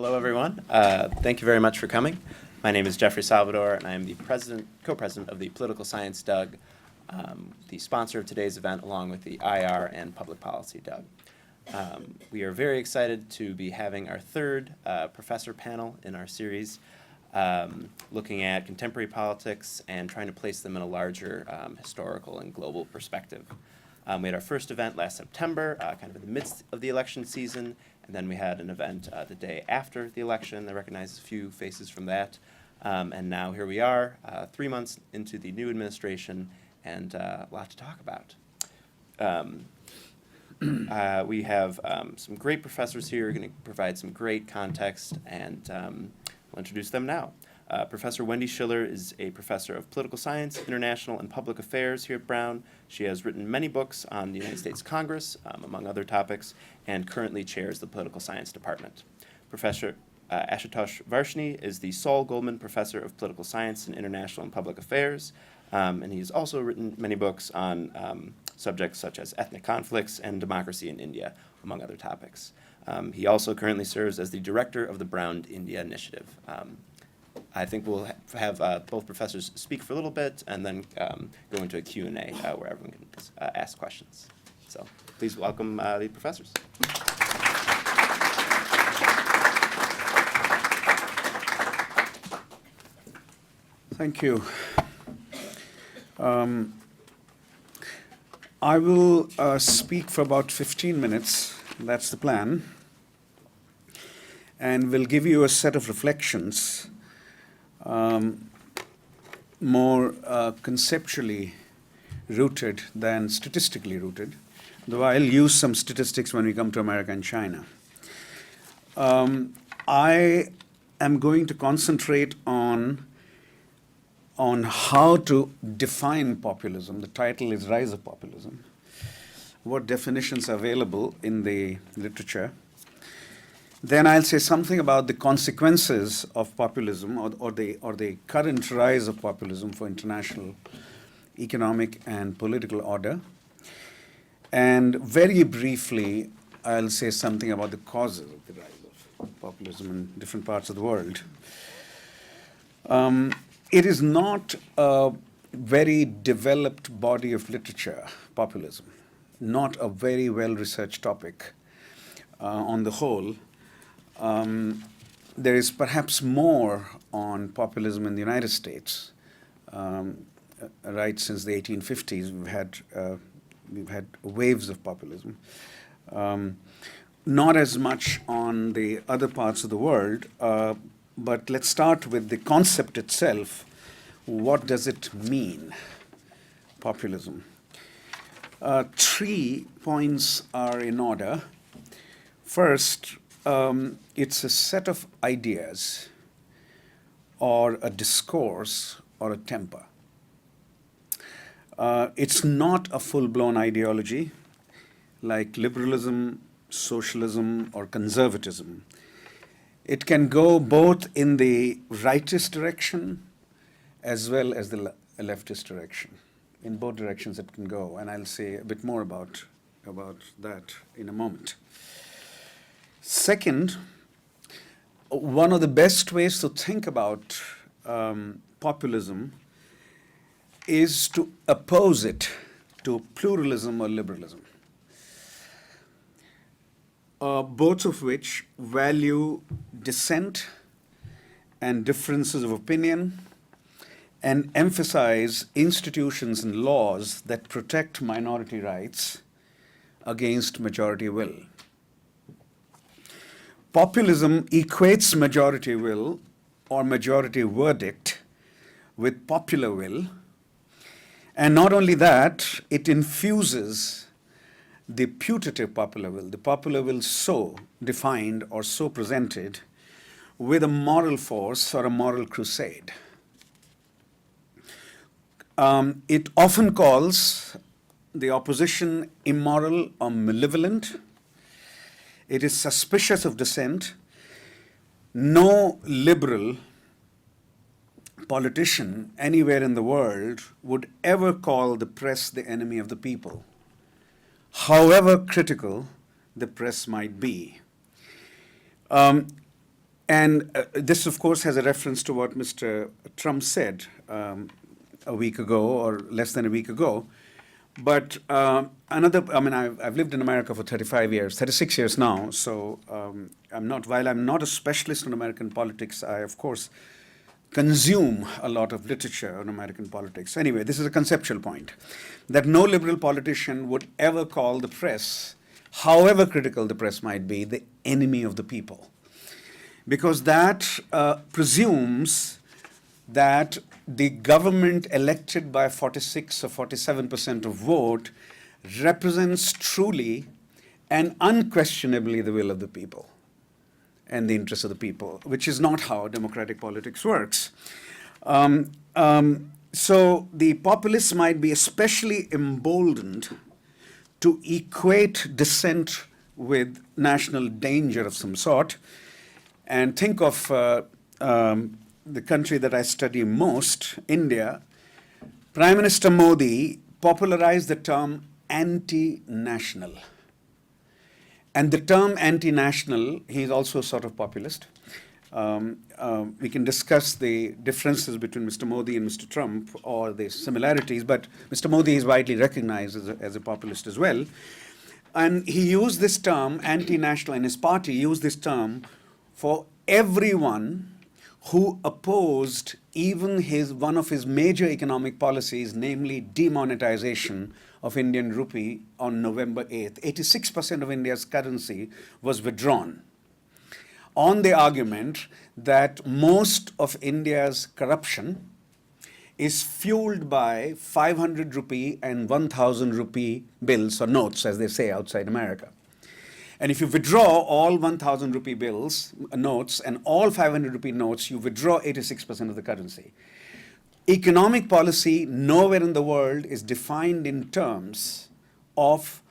Hello, everyone. Thank you very much for coming. My name is Jeffrey Salvador, and I am the co-president of the Political Science DUG, the sponsor of today's event, along with the IR and Public Policy DUG. We are very excited to be having our third professor panel in our series, looking at contemporary politics and trying to place them in a larger historical and global perspective. We had our first event last September, kind of in the midst of the election season, and then we had an event the day after the election. I recognize a few faces from that. And now here we are, 3 months into the new administration, and a lot to talk about. We have some great professors here who are going to provide some great context, and I'll introduce them now. Professor Wendy Schiller is a professor of political science, international, and public affairs here at Brown. She has written many books on the United States Congress, among other topics, and currently chairs the political science department. Professor Ashutosh Varshney is the Saul Goldman Professor of Political Science and International and Public Affairs, and he's also written many books on subjects such as ethnic conflicts and democracy in India, among other topics. He also currently serves as the director of the Brown India Initiative. I think we'll have both professors speak for a little bit and then go into a Q&A where everyone can ask questions. So please welcome the professors. Thank you. I will speak for about 15 minutes. That's the plan. And we'll give you a set of reflections, more conceptually rooted than statistically rooted, though I'll use some statistics when we come to America and China. I am going to concentrate on how to define populism. The title is Rise of Populism. What definitions are available in the literature. Then I'll say something about the consequences of populism or the current rise of populism for international economic and political order. And very briefly, I'll say something about the causes of the rise of populism in different parts of the world. It is not a very developed body of literature, populism, not a very well-researched topic on the whole. There is perhaps more on populism in the United States. Right since the 1850s, we've had waves of populism. Not as much on the other parts of the world, but let's start with the concept itself. What does it mean, populism? 3 points are in order. First, it's a set of ideas or a discourse or a temper. It's not a full-blown ideology like liberalism, socialism, or conservatism. It can go both in the rightist direction as well as the leftist direction. In both directions it can go, and I'll say a bit more about that in a moment. Second, one of the best ways to think about populism is to oppose it to pluralism or liberalism, both of which value dissent and differences of opinion and emphasize institutions and laws that protect minority rights against majority will. Populism equates majority will or majority verdict with popular will, and not only that, it infuses the putative popular will so defined or so presented, with a moral force or a moral crusade. It often calls the opposition immoral or malevolent. It is suspicious of dissent. No liberal politician anywhere in the world would ever call the press the enemy of the people, however critical the press might be. And this, of course, has a reference to what Mr. Trump said a week ago or less than a week ago. But I've lived in America for 36 years now, so while I'm not a specialist in American politics, I, of course, consume a lot of literature on American politics. Anyway, this is a conceptual point, that no liberal politician would ever call the press, however critical the press might be, the enemy of the people. Because that presumes that the government elected by 46 or 47% of vote represents truly and unquestionably the will of the people and the interests of the people, which is not how democratic politics works. So the populists might be especially emboldened to equate dissent with national danger of some sort. And think of the country that I study most, India. Prime Minister Modi popularized the term anti-national. And the term anti-national, he's also sort of populist. We can discuss the differences between Mr. Modi and Mr. Trump or the similarities, but Mr. Modi is widely recognized as a populist as well. And he used this term, anti-national, and his party used this term for everyone who opposed even one of his major economic policies, namely demonetization of Indian rupee on November 8th. 86% of India's currency was withdrawn on the argument that most of India's corruption is fueled by 500 rupee and 1,000 rupee bills or notes, as they say outside America. And if you withdraw all 1,000 rupee bills, notes, and all 500 rupee notes, you withdraw 86% of the currency. Economic policy nowhere in the world is defined in terms of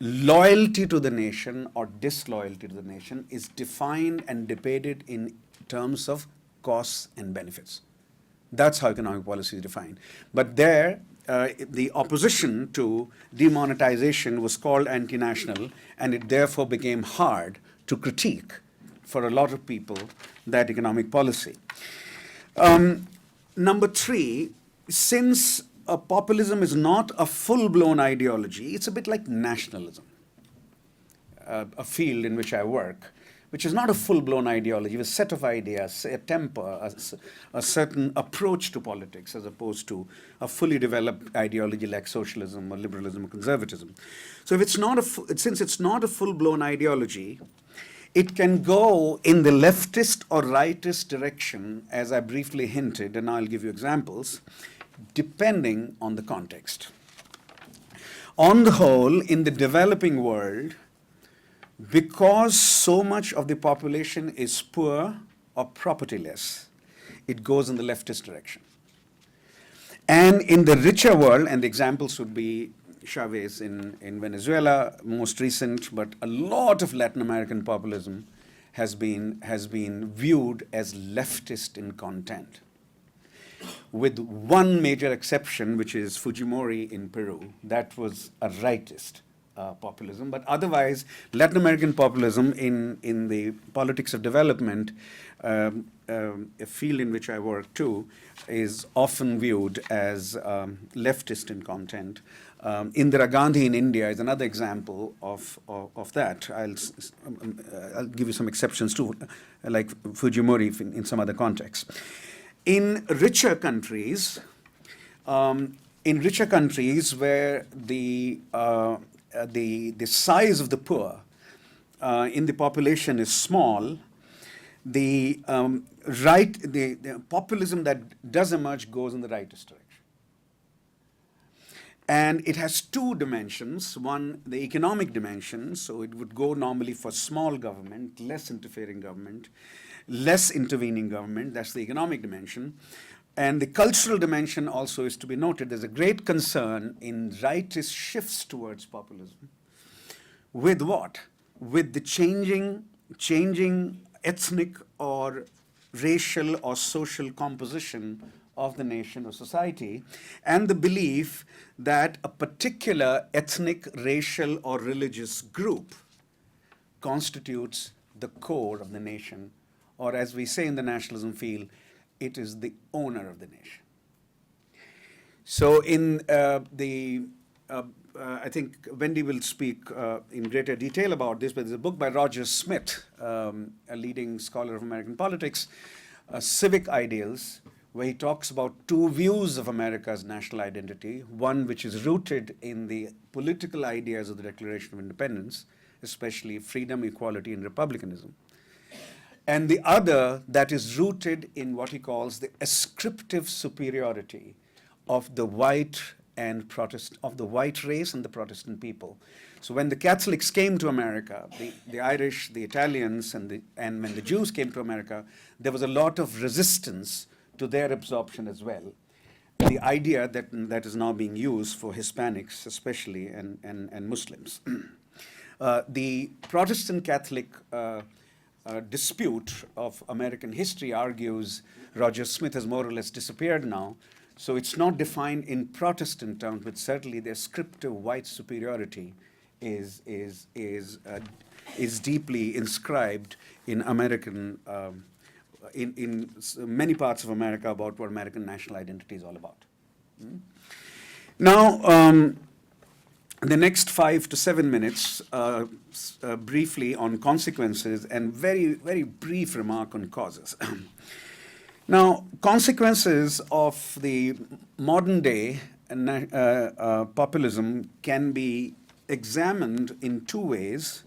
loyalty to the nation or disloyalty to the nation. Is defined and debated in terms of costs and benefits. That's how economic policy is defined. But there, the opposition to demonetization was called anti-national, and it therefore became hard to critique for a lot of people that economic policy. Number three, since populism is not a full-blown ideology, it's a bit like nationalism, a field in which I work, which is not a full-blown ideology, with a set of ideas, a temper, a certain approach to politics, as opposed to a fully developed ideology like socialism or liberalism or conservatism. So if since it's not a full-blown ideology, it can go in the leftist or rightist direction, as I briefly hinted, and I'll give you examples, depending on the context. On the whole, in the developing world, because so much of the population is poor or propertyless, it goes in the leftist direction. And in the richer world, and the examples would be Chavez in Venezuela, most recent, but a lot of Latin American populism has been viewed as leftist in content, with one major exception, which is Fujimori in Peru. That was a rightist populism, but otherwise, Latin American populism in the politics of development, a field in which I work too, is often viewed as leftist in content. Indira Gandhi in India is another example of that. I'll give you some exceptions too, like Fujimori in some other contexts. In richer countries where the size of the poor in the population is small, the populism that does emerge goes in the rightist direction. And it has two dimensions. One, the economic dimension, so it would go normally for small government, less interfering government, less intervening government. That's the economic dimension. And the cultural dimension also is to be noted. There's a great concern in rightist shifts towards populism. With what? With the changing ethnic or racial or social composition of the nation or society, and the belief that a particular ethnic, racial, or religious group constitutes the core of the nation or as we say in the nationalism field, it is the owner of the nation. So I think Wendy will speak in greater detail about this, but there's a book by Roger Smith, a leading scholar of American politics, Civic Ideals, where he talks about two views of America's national identity, one which is rooted in the political ideas of the Declaration of Independence, especially freedom, equality, and republicanism, and the other that is rooted in what he calls the ascriptive superiority of the white of the white race and the Protestant people. So when the Catholics came to America, the Irish, the Italians, and when the Jews came to America, there was a lot of resistance to their absorption as well. The idea that is now being used for Hispanics especially and Muslims. The Protestant Catholic dispute of American history, argues Roger Smith, has more or less disappeared now. So it's not defined in Protestant terms, but certainly the ascriptive white superiority is deeply inscribed in American, in many parts of America, about what American national identity is all about. Now, the next 5 to 7 minutes, briefly on consequences, and very, very brief remark on causes. Now, consequences of the modern day populism can be examined in two ways.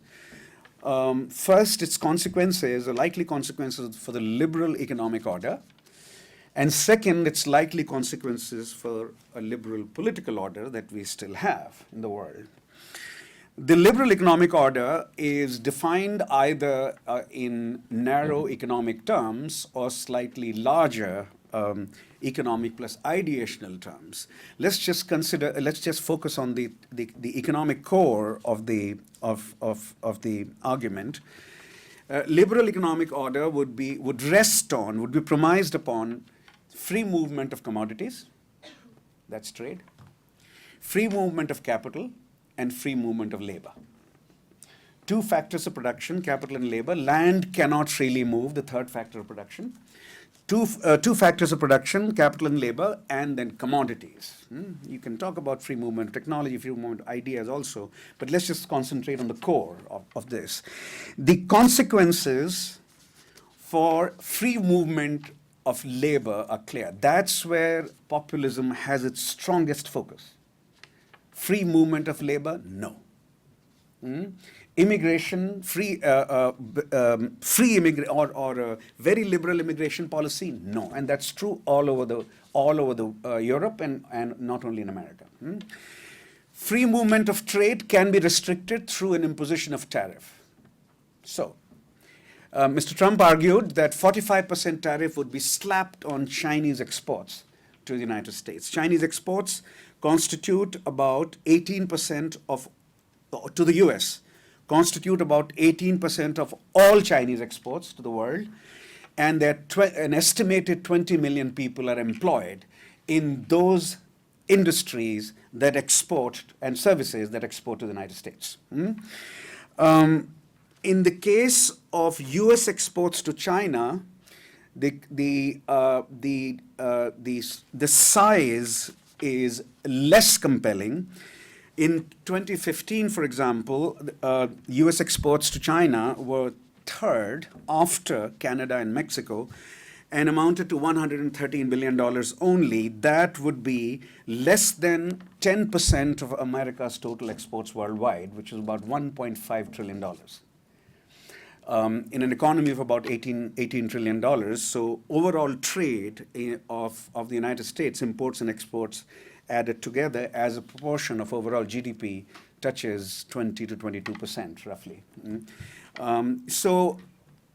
First, its consequences, or likely consequences for the liberal economic order. And second, its likely consequences for a liberal political order that we still have in the world. The liberal economic order is defined either in narrow economic terms or slightly larger economic plus ideational terms. Let's just focus on the economic core of the argument. Liberal economic order would be premised upon free movement of commodities, that's trade, free movement of capital, and free movement of labor. Two factors of production, capital and labor. Land cannot freely move, the third factor of production. Two factors of production, capital and labor, and then commodities. You can talk about free movement of technology, free movement of ideas also, but let's just concentrate on the core of this. The consequences for free movement of labor are clear. That's where populism has its strongest focus. Free movement of labor, no. Immigration, free immigration or very liberal immigration policy, no. And that's true all over Europe and not only in America. Free movement of trade can be restricted through an imposition of tariff. So, Mr. Trump argued that 45% tariff would be slapped on Chinese exports to the United States. Chinese exports constitute about 18% to the US, constitute about 18% of all Chinese exports to the world, and that an estimated 20 million people are employed in those industries that export and services that export to the United States. In the case of US exports to China, the size is less compelling. In 2015, for example, US exports to China were third after Canada and Mexico and amounted to $113 billion only. That would be less than 10% of America's total exports worldwide, which is about $1.5 trillion. In an economy of about $18 trillion. So overall trade of the United States, imports and exports added together as a proportion of overall GDP touches 20 to 22% roughly. So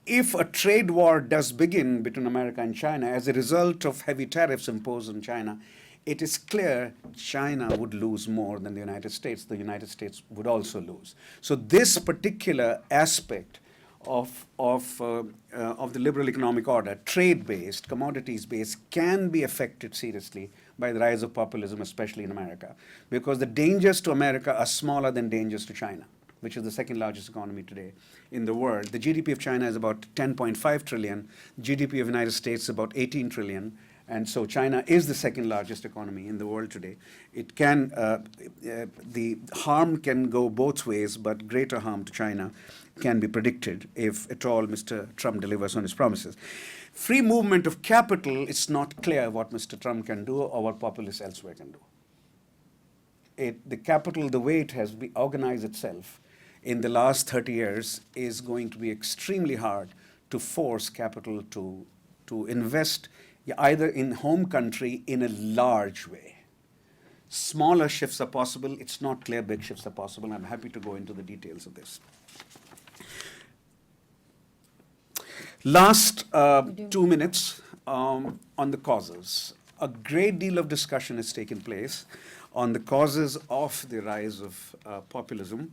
if a trade war does begin between America and China as a result of heavy tariffs imposed on China, it is clear China would lose more than the United States. The United States would also lose. So this particular aspect of the liberal economic order, trade-based, commodities-based, can be affected seriously by the rise of populism, especially in America, because the dangers to America are smaller than dangers to China. which is the second largest economy today in the world. The GDP of China is about 10.5 trillion. GDP of the United States is about 18 trillion. And so China is the second largest economy in the world today. It can, the harm can go both ways, but greater harm to China can be predicted if at all Mr. Trump delivers on his promises. Free movement of capital, it's not clear what Mr. Trump can do or what populists elsewhere can do. The capital, the way it has organized itself in the last 30 years, is going to be extremely hard to force capital to invest either in home country in a large way. Smaller shifts are possible. It's not clear big shifts are possible. I'm happy to go into the details of this. Last 2 minutes on the causes. A great deal of discussion has taken place on the causes of the rise of populism.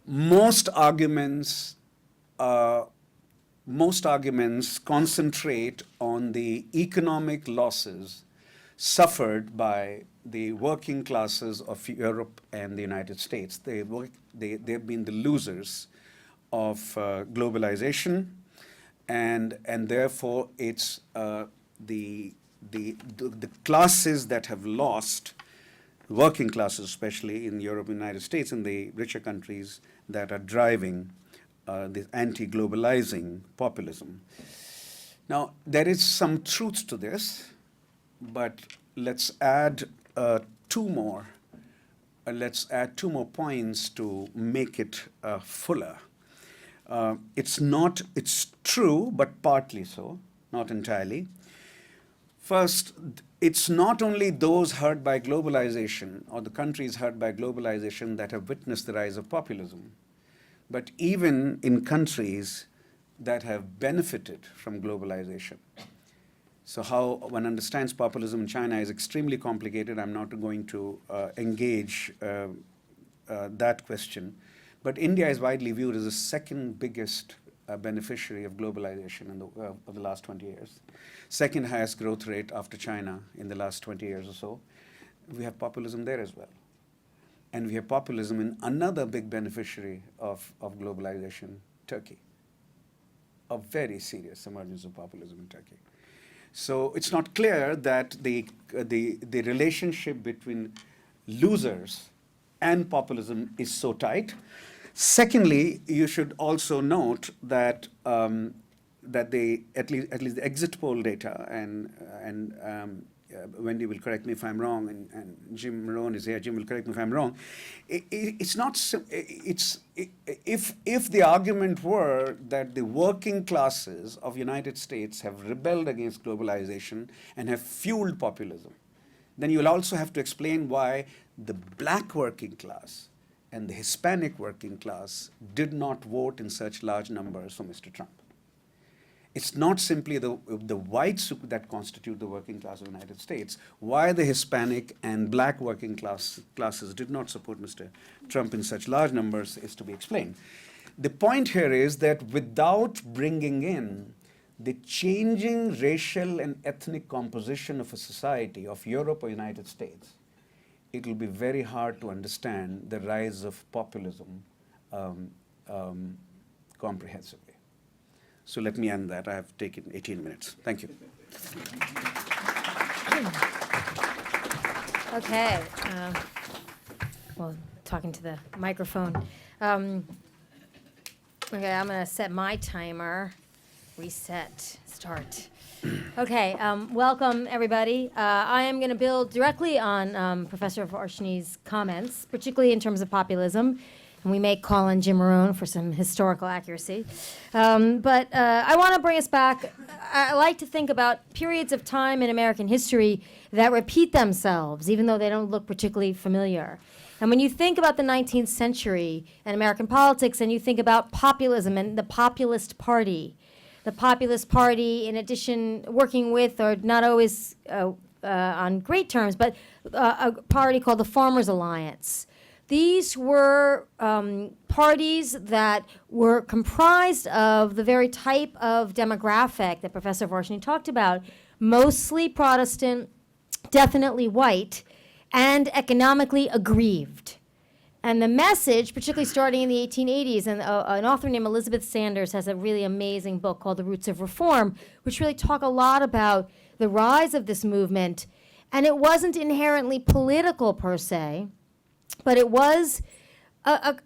Most arguments concentrate on the economic losses suffered by the working classes of Europe and the United States. They've been the losers of globalization, and therefore it's the classes that have lost, working classes especially in Europe and the United States and the richer countries, that are driving this anti-globalizing populism. Now, there is some truth to this, but let's add two more. Let's add 2 more points to make it fuller. It's true, but partly so, not entirely. First, it's not only those hurt by globalization or the countries hurt by globalization that have witnessed the rise of populism, but even in countries that have benefited from globalization. So how one understands populism in China is extremely complicated. I'm not going to engage that question. But India is widely viewed as the second biggest beneficiary of globalization of the last 20 years. Second highest growth rate after China in the last 20 years or so. We have populism there as well. And we have populism in another big beneficiary of globalization, Turkey. A very serious emergence of populism in Turkey. So it's not clear that the relationship between losers and populism is so tight. Secondly, you should also note that at least the exit poll data, and Wendy will correct me if I'm wrong, and Jim Marone is here. Jim will correct me if I'm wrong. It's not. If the argument were that the working classes of United States have rebelled against globalization and have fueled populism, then you'll also have to explain why the black working class and the Hispanic working class did not vote in such large numbers for Mr. Trump. It's not simply the whites that constitute the working class of the United States. Why the Hispanic and black working classes did not support Mr. Trump in such large numbers is to be explained. The point here is that without bringing in the changing racial and ethnic composition of a society of Europe or United States, it will be very hard to understand the rise of populism comprehensively. So let me end that. I have taken 18 minutes. Thank you. Okay. Well, talking to the microphone. Okay, I'm going to set my timer. Reset. Start. Okay, welcome everybody. I am going to build directly on Professor Varshney's comments, particularly in terms of populism. And we may call on Jim Marone for some historical accuracy. But I want to bring us back. I like to think about periods of time in American history that repeat themselves, even though they don't look particularly familiar. And when you think about the 19th century and American politics, and you think about populism and the Populist Party, in addition, working with, or not always on great terms, but a party called the Farmers Alliance. These were parties that were comprised of the very type of demographic that Professor Varshney talked about, mostly Protestant, definitely white, and economically aggrieved. And the message, particularly starting in the 1880s, and an author named Elizabeth Sanders has a really amazing book called The Roots of Reform, which really talk a lot about the rise of this movement. And it wasn't inherently political per se, but it was a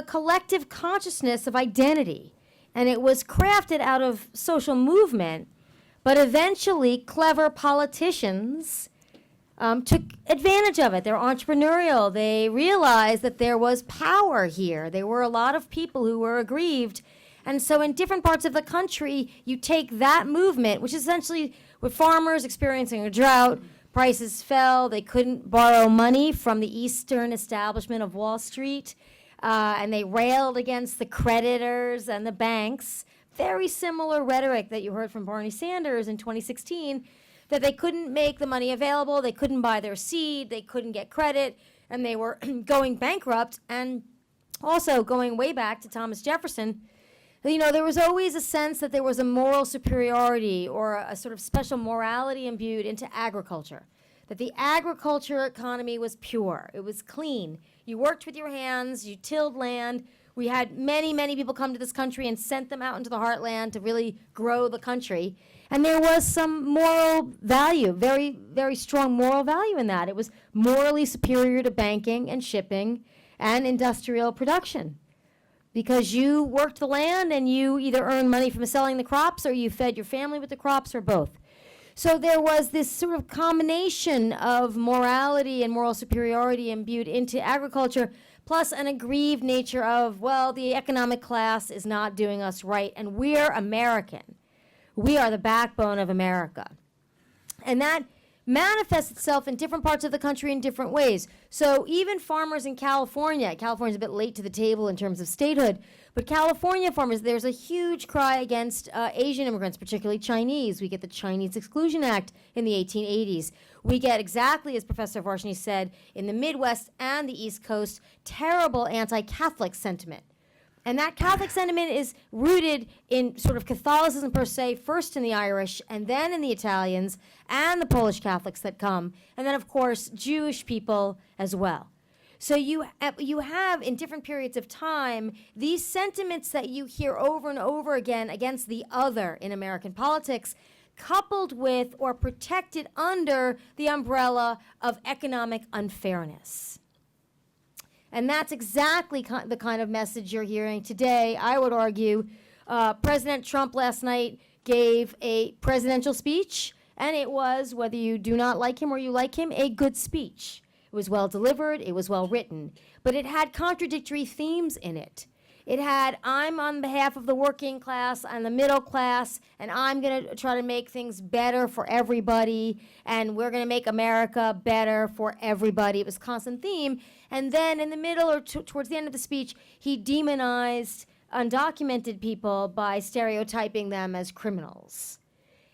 collective consciousness of identity. And it was crafted out of social movement, but eventually clever politicians took advantage of it. They're entrepreneurial. They realized that there was power here. There were a lot of people who were aggrieved. And so in different parts of the country, you take that movement, which is essentially with farmers experiencing a drought, prices fell, they couldn't borrow money from the Eastern establishment of Wall Street, and they railed against the creditors and the banks. Very similar rhetoric that you heard from Bernie Sanders in 2016, that they couldn't make the money available, they couldn't buy their seed, they couldn't get credit, and they were going bankrupt. And also going way back to Thomas Jefferson, you know, there was always a sense that there was a moral superiority or a sort of special morality imbued into agriculture, that the agriculture economy was pure, it was clean. You worked with your hands, you tilled land. We had many, many people come to this country and sent them out into the heartland to really grow the country. And there was some moral value, very, very strong moral value in that. It was morally superior to banking and shipping and industrial production, because you worked the land and you either earned money from selling the crops or you fed your family with the crops or both. So there was this sort of combination of morality and moral superiority imbued into agriculture, plus an aggrieved nature of, well, the economic class is not doing us right, and we're American. We are the backbone of America. And that manifests itself in different parts of the country in different ways. So even farmers in California's a bit late to the table in terms of statehood, but California farmers, there's a huge cry against Asian immigrants, particularly Chinese. We get the Chinese Exclusion Act in the 1880s. We get, exactly as Professor Varshney said, in the Midwest and the East Coast, terrible anti-Catholic sentiment. And that Catholic sentiment is rooted in sort of Catholicism per se, first in the Irish, and then in the Italians, and the Polish Catholics that come, and then, of course, Jewish people as well. So you have, in different periods of time, these sentiments that you hear over and over again against the other in American politics, coupled with or protected under the umbrella of economic unfairness. And that's exactly the kind of message you're hearing today. I would argue President Trump last night gave a presidential speech, and it was, whether you do not like him or you like him, a good speech. It was well delivered, it was well written, but it had contradictory themes in it. It had, I'm on behalf of the working class and the middle class, and I'm going to try to make things better for everybody, and we're going to make America better for everybody. It was a constant theme. And then in the middle or towards the end of the speech, he demonized undocumented people by stereotyping them as criminals.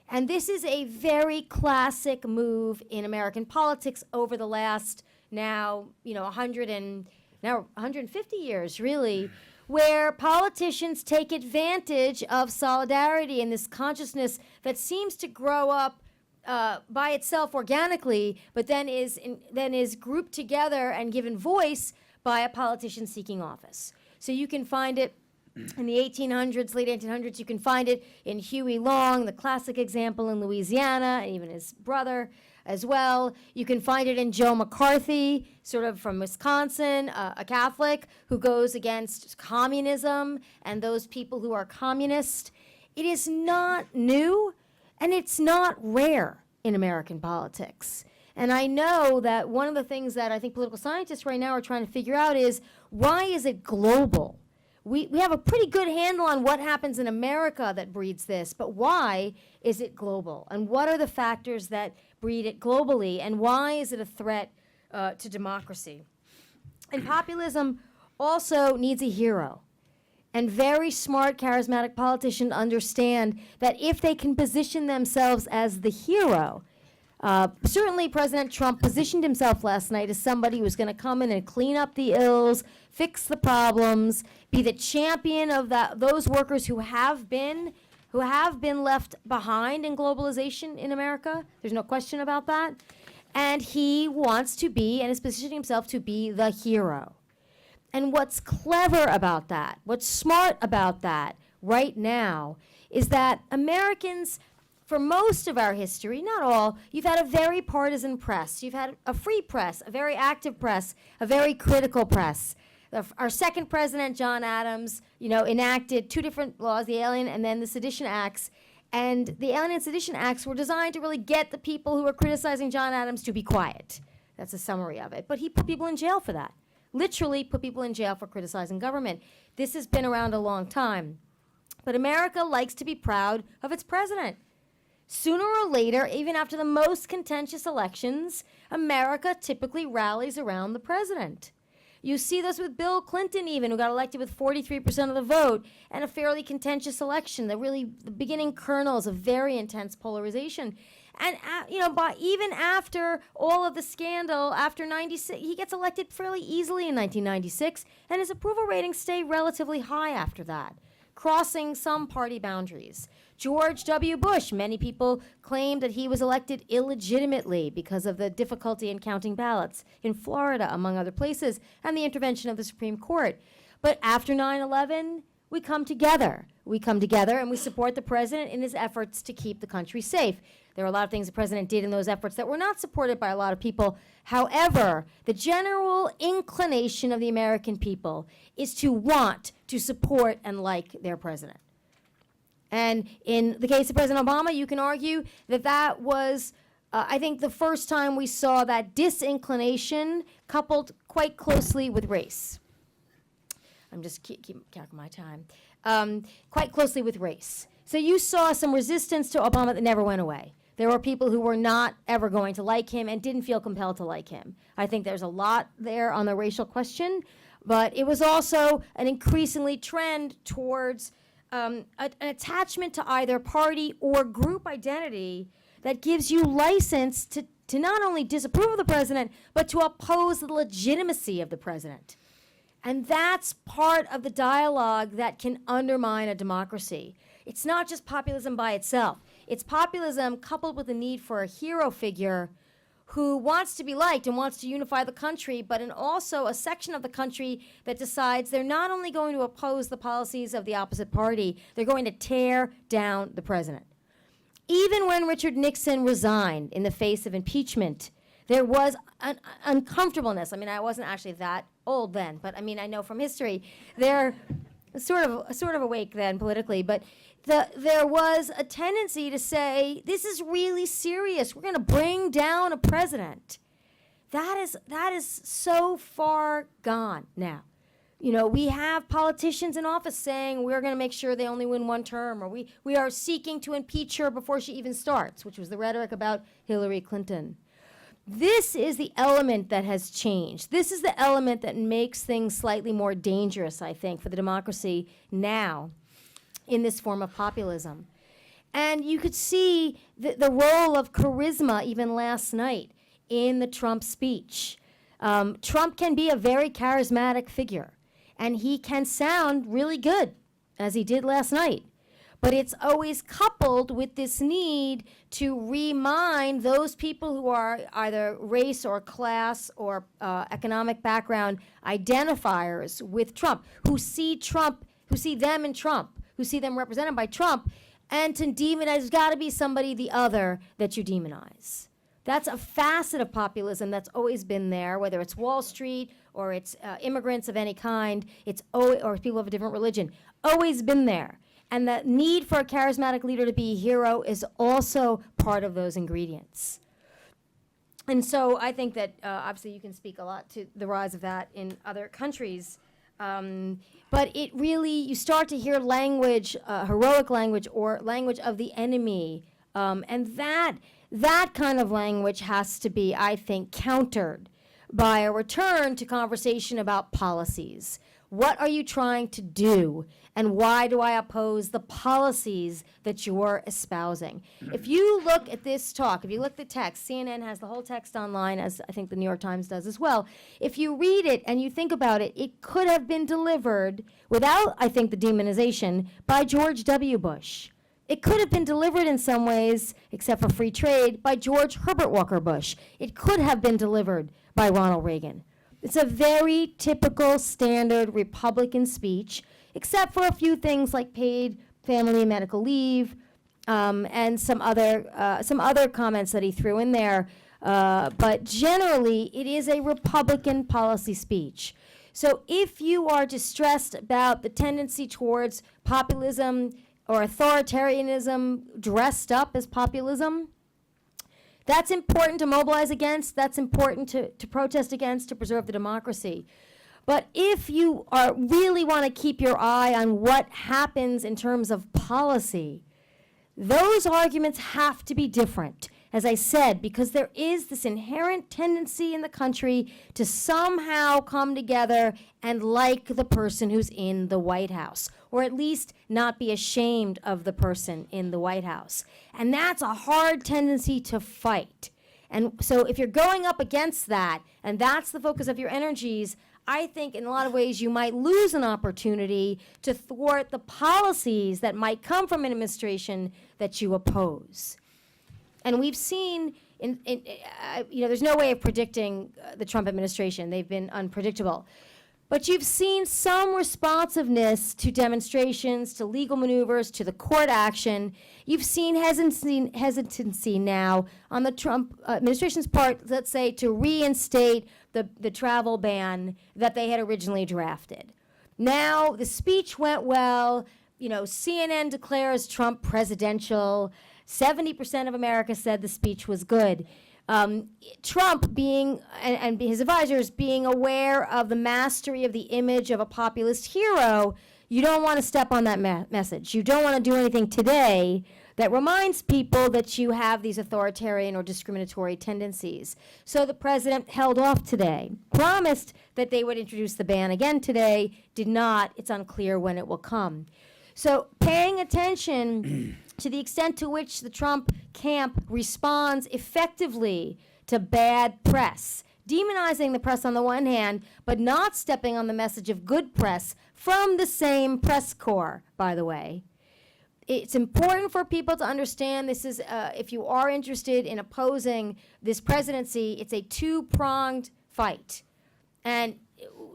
And this is a very classic move in American politics over the last now, 150 years, really, where politicians take advantage of solidarity and this consciousness that seems to grow up by itself organically, but then is grouped together and given voice by a politician seeking office. So you can find it in the 1800s, late 1800s. You can find it in Huey Long, the classic example in Louisiana, and even his brother as well. You can find it in Joe McCarthy, sort of from Wisconsin, a Catholic who goes against communism and those people who are communist. It is not new, and it's not rare in American politics. And I know that one of the things that I think political scientists right now are trying to figure out is, why is it global? We have a pretty good handle on what happens in America that breeds this, but why is it global? And what are the factors that breed it globally? And why is it a threat to democracy? And populism also needs a hero. And very smart, charismatic politicians understand that if they can position themselves as the hero, certainly President Trump positioned himself last night as somebody who was going to come in and clean up the ills, fix the problems, be the champion of those workers who have been left behind in globalization in America. There's no question about that. And he wants to be, and is positioning himself to be, the hero. And what's clever about that, what's smart about that right now, is that Americans, for most of our history, not all, you've had a very partisan press. You've had a free press, a very active press, a very critical press. Our second president, John Adams, enacted 2 different laws, the Alien and then the Sedition Acts. And the Alien and Sedition Acts were designed to really get the people who were criticizing John Adams to be quiet. That's a summary of it. But he put people in jail for that. Literally put people in jail for criticizing government. This has been around a long time. But America likes to be proud of its president. Sooner or later, even after the most contentious elections, America typically rallies around the president. You see this with Bill Clinton even, who got elected with 43% of the vote, and a fairly contentious election, the beginning kernels of very intense polarization. And, even after all of the scandal, after 96, he gets elected fairly easily in 1996, and his approval ratings stay relatively high after that, crossing some party boundaries. George W. Bush, many people claimed that he was elected illegitimately because of the difficulty in counting ballots in Florida, among other places, and the intervention of the Supreme Court. But after 9/11, we come together. We come together and we support the president in his efforts to keep the country safe. There are a lot of things the president did in those efforts that were not supported by a lot of people. However, the general inclination of the American people is to want to support and like their president. And in the case of President Obama, you can argue that was, I think, the first time we saw that disinclination coupled quite closely with race. I'm just keep counting my time. Quite closely with race. So you saw some resistance to Obama that never went away. There were people who were not ever going to like him and didn't feel compelled to like him. I think there's a lot there on the racial question, but it was also an increasingly trend towards an attachment to either party or group identity that gives you license to not only disapprove of the president, but to oppose the legitimacy of the president. And that's part of the dialogue that can undermine a democracy. It's not just populism by itself. It's populism coupled with the need for a hero figure who wants to be liked and wants to unify the country, but in also a section of the country that decides they're not only going to oppose the policies of the opposite party, they're going to tear down the president. Even when Richard Nixon resigned in the face of impeachment, there was an uncomfortableness. I mean, I wasn't actually that old then, but I mean, I know from history, they're sort of awake then politically, but there was a tendency to say, this is really serious. We're going to bring down a president. That is so far gone now. We have politicians in office saying we're going to make sure they only win one term, or we are seeking to impeach her before she even starts, which was the rhetoric about Hillary Clinton. This is the element that has changed. This is the element that makes things slightly more dangerous, I think, for the democracy now in this form of populism. And you could see the role of charisma even last night in the Trump speech. Trump can be a very charismatic figure, and he can sound really good, as he did last night. But it's always coupled with this need to remind those people who are either race or class or economic background identifiers with Trump, who see them in Trump, who see them represented by Trump, and to demonize, there's got to be somebody the other that you demonize. That's a facet of populism that's always been there, whether it's Wall Street or it's immigrants of any kind, or people of a different religion, always been there. And the need for a charismatic leader to be a hero is also part of those ingredients. And so I think that obviously you can speak a lot to the rise of that in other countries. But it really, you start to hear language, heroic language or language of the enemy. And that kind of language has to be, I think, countered by a return to conversation about policies. What are you trying to do? And why do I oppose the policies that you're espousing? If you look at this talk, if you look at the text, CNN has the whole text online, as I think the New York Times does as well. If you read it and you think about it, it could have been delivered without, I think, the demonization by George W. Bush. It could have been delivered in some ways, except for free trade, by George Herbert Walker Bush. It could have been delivered by Ronald Reagan. It's a very typical, standard Republican speech, except for a few things like paid family and medical leave, and some other comments that he threw in there. But generally, it is a Republican policy speech. So if you are distressed about the tendency towards populism or authoritarianism dressed up as populism, that's important to mobilize against, that's important to protest against, to preserve the democracy. But if you really want to keep your eye on what happens in terms of policy, those arguments have to be different. As I said, because there is this inherent tendency in the country to somehow come together and like the person who's in the White House, or at least not be ashamed of the person in the White House. And that's a hard tendency to fight. And so if you're going up against that, and that's the focus of your energies, I think in a lot of ways you might lose an opportunity to thwart the policies that might come from an administration that you oppose. And we've seen, there's no way of predicting the Trump administration. They've been unpredictable. But you've seen some responsiveness to demonstrations, to legal maneuvers, to the court action. You've seen hesitancy now on the Trump administration's part, let's say, to reinstate the travel ban that they had originally drafted. Now, the speech went well. CNN declares Trump presidential. 70% of America said the speech was good. Trump being, and his advisors being aware of the mastery of the image of a populist hero, you don't want to step on that message. You don't want to do anything today that reminds people that you have these authoritarian or discriminatory tendencies. So the president held off today, promised that they would introduce the ban again today, did not. It's unclear when it will come. So paying attention to the extent to which the Trump camp responds effectively to bad press, demonizing the press on the one hand, but not stepping on the message of good press from the same press corps, by the way. It's important for people to understand this is, if you are interested in opposing this presidency, it's a two-pronged fight. And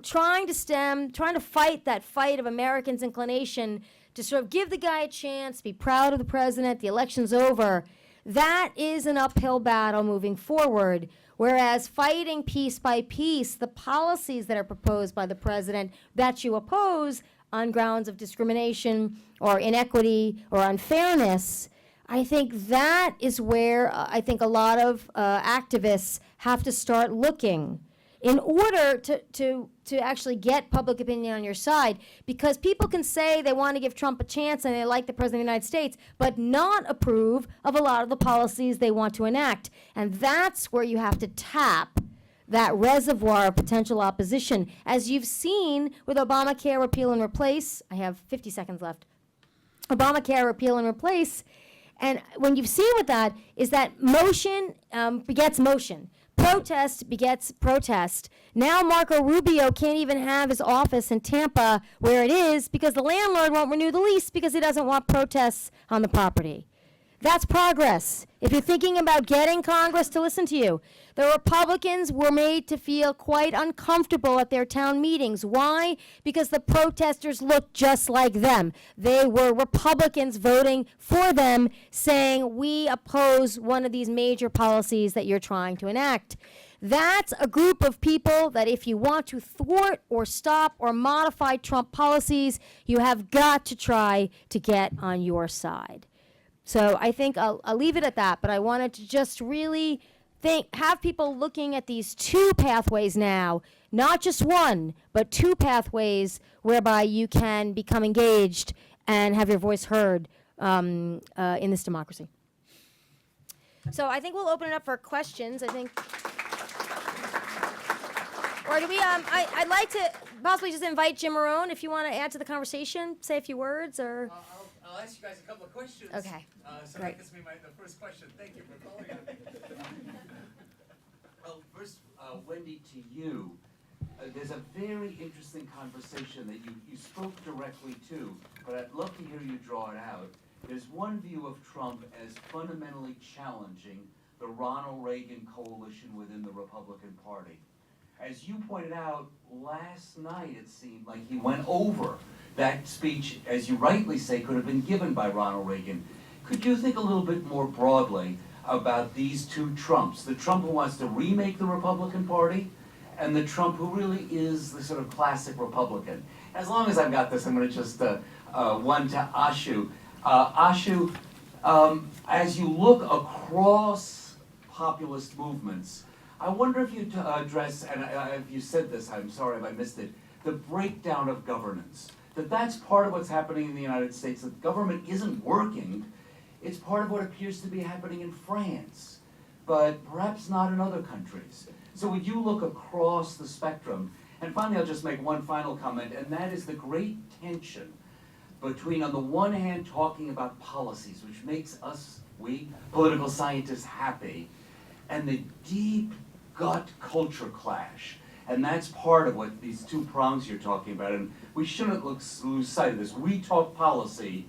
trying to fight that fight of Americans' inclination to sort of give the guy a chance, be proud of the president, the election's over, that is an uphill battle moving forward. Whereas fighting piece by piece the policies that are proposed by the president that you oppose on grounds of discrimination or inequity or unfairness, I think that is where I think a lot of activists have to start looking in order to actually get public opinion on your side, because people can say they want to give Trump a chance and they like the President of the United States, but not approve of a lot of the policies they want to enact. And that's where you have to tap that reservoir of potential opposition. As you've seen with Obamacare repeal and replace, I have 50 seconds left, Obamacare repeal and replace, and when you've seen with that is that motion begets motion. Protest begets protest. Now Marco Rubio can't even have his office in Tampa where it is because the landlord won't renew the lease because he doesn't want protests on the property. That's progress. If you're thinking about getting Congress to listen to you, the Republicans were made to feel quite uncomfortable at their town meetings. Why? Because the protesters looked just like them. They were Republicans voting for them, saying, we oppose one of these major policies that you're trying to enact. That's a group of people that if you want to thwart or stop or modify Trump policies, you have got to try to get on your side. So I think I'll leave it at that, but I wanted to just really have people looking at these two pathways now, not just one, but two pathways whereby you can become engaged and have your voice heard in this democracy. So I think we'll open it up for questions. I think, or do we? I'd like to possibly just invite Jim Marone if you want to add to the conversation, say a few words, or. I'll ask you guys a couple of questions. Okay. So Great. that gets me the first question. Thank you for calling on me. Well, first, Wendy, to you, there's a very interesting conversation that you spoke directly to, but I'd love to hear you draw it out. There's one view of Trump as fundamentally challenging the Ronald Reagan coalition within the Republican Party. As you pointed out, last night it seemed like he went over. That speech, as you rightly say, could have been given by Ronald Reagan. Could you think a little bit more broadly about these two Trumps? The Trump who wants to remake the Republican Party, and the Trump who really is the sort of classic Republican. As long as I've got this, I'm going to just one to Ashu. Ashu, as you look across populist movements, I wonder if you'd address, and if you said this, I'm sorry if I missed it, the breakdown of governance. That's part of what's happening in the United States, that government isn't working. It's part of what appears to be happening in France, but perhaps not in other countries. So would you look across the spectrum? And finally, I'll just make one final comment, and that is the great tension between, on the one hand, talking about policies, which makes us, we political scientists, happy, and the deep gut culture clash. And that's part of what these two prongs you're talking about, and we shouldn't lose sight of this. We talk policy,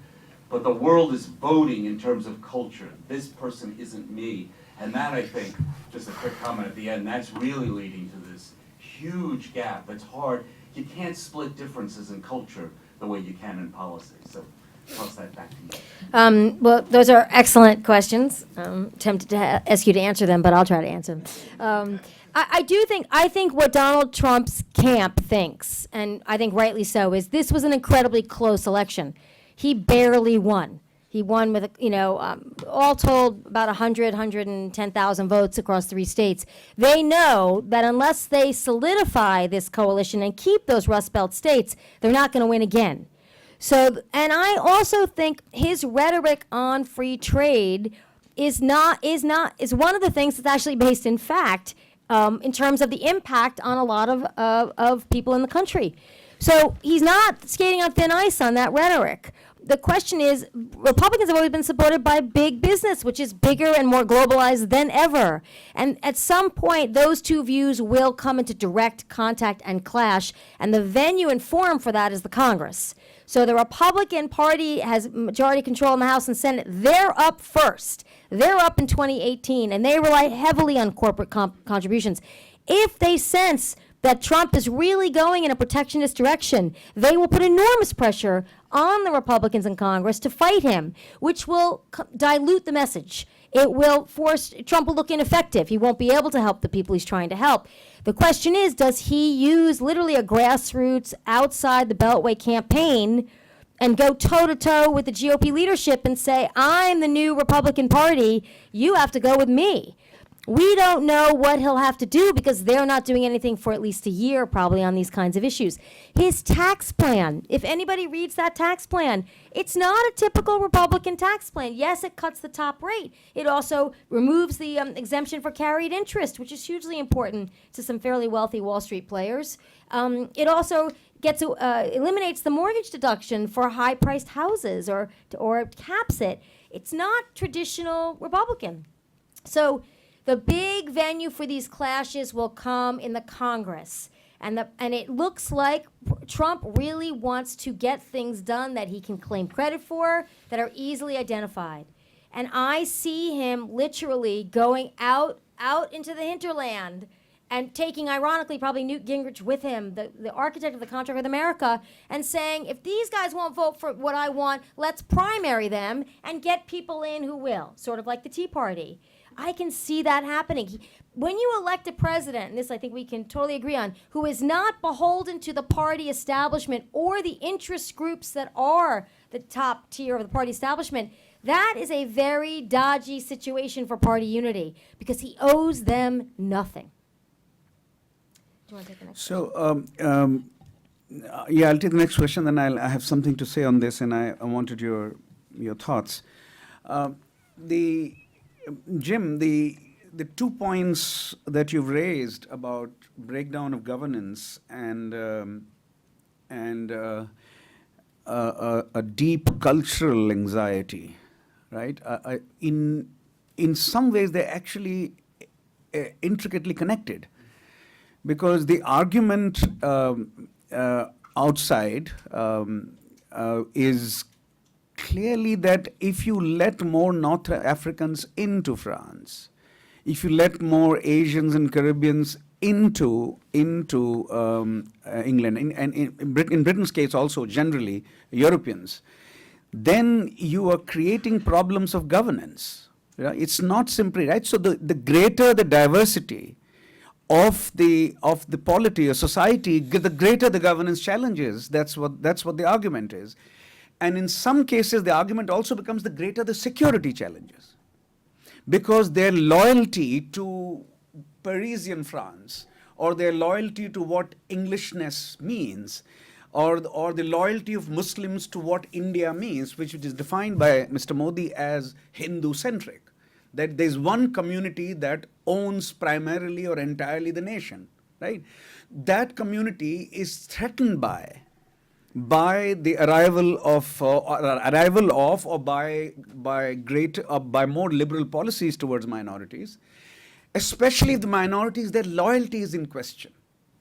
but the world is voting in terms of culture. This person isn't me. And that, I think, just a quick comment at the end, that's really leading to this huge gap. It's hard. You can't split differences in culture the way you can in policy. So toss that back to you. Well, those are excellent questions. Tempted to ask you to answer them, but I'll try to answer them. I think what Donald Trump's camp thinks, and I think rightly so, is this was an incredibly close election. He barely won. He won with, all told, about 110,000 votes across 3 states. They know that unless they solidify this coalition and keep those Rust Belt states, they're not going to win again. So, and I also think his rhetoric on free trade is one of the things that's actually based in fact, in terms of the impact on a lot of people in the country. So he's not skating on thin ice on that rhetoric. The question is, Republicans have always been supported by big business, which is bigger and more globalized than ever. And at some point, those two views will come into direct contact and clash, and the venue and forum for that is the Congress. So the Republican Party has majority control in the House and Senate. They're up first. They're up in 2018, and they rely heavily on corporate contributions. If they sense that Trump is really going in a protectionist direction, they will put enormous pressure on the Republicans in Congress to fight him, which will dilute the message. It will force, Trump will look ineffective. He won't be able to help the people he's trying to help. The question is, does he use literally a grassroots, outside the Beltway campaign and go toe-to-toe with the GOP leadership and say, I'm the new Republican Party, you have to go with me? We don't know what he'll have to do because they're not doing anything for at least a year probably on these kinds of issues. His tax plan, if anybody reads that tax plan, it's not a typical Republican tax plan. Yes, it cuts the top rate. It also removes the exemption for carried interest, which is hugely important to some fairly wealthy Wall Street players. It also eliminates the mortgage deduction for high-priced houses or caps it. It's not traditional Republican. So the big venue for these clashes will come in the Congress. And it looks like Trump really wants to get things done that he can claim credit for, that are easily identified. And I see him literally going out into the hinterland and taking, ironically, probably Newt Gingrich with him, the architect of the contract with America, and saying, if these guys won't vote for what I want, let's primary them and get people in who will, sort of like the Tea Party. I can see that happening. When you elect a president, and this I think we can totally agree on, who is not beholden to the party establishment or the interest groups that are the top tier of the party establishment, that is a very dodgy situation for party unity because he owes them nothing. Do you want to take the next question? I'll take the next question, then I have something to say on this, and I wanted your thoughts. Jim, the 2 points that you've raised about breakdown of governance and a deep cultural anxiety, right? In some ways, they're actually intricately connected, because the argument outside is clearly that if you let more North Africans into France, if you let more Asians and Caribbeans into England, and in Britain's case also generally Europeans, then you are creating problems of governance. It's not simply right. So the greater the diversity of the polity or society, the greater the governance challenges. That's what the argument is. And in some cases, the argument also becomes the greater the security challenges, because their loyalty to Parisian France, or their loyalty to what Englishness means, or the loyalty of Muslims to what India means, which is defined by Mr. Modi as Hindu-centric, that there's one community that owns primarily or entirely the nation, right? That community is threatened by the arrival of or by more liberal policies towards minorities, especially if the minorities, their loyalty is in question,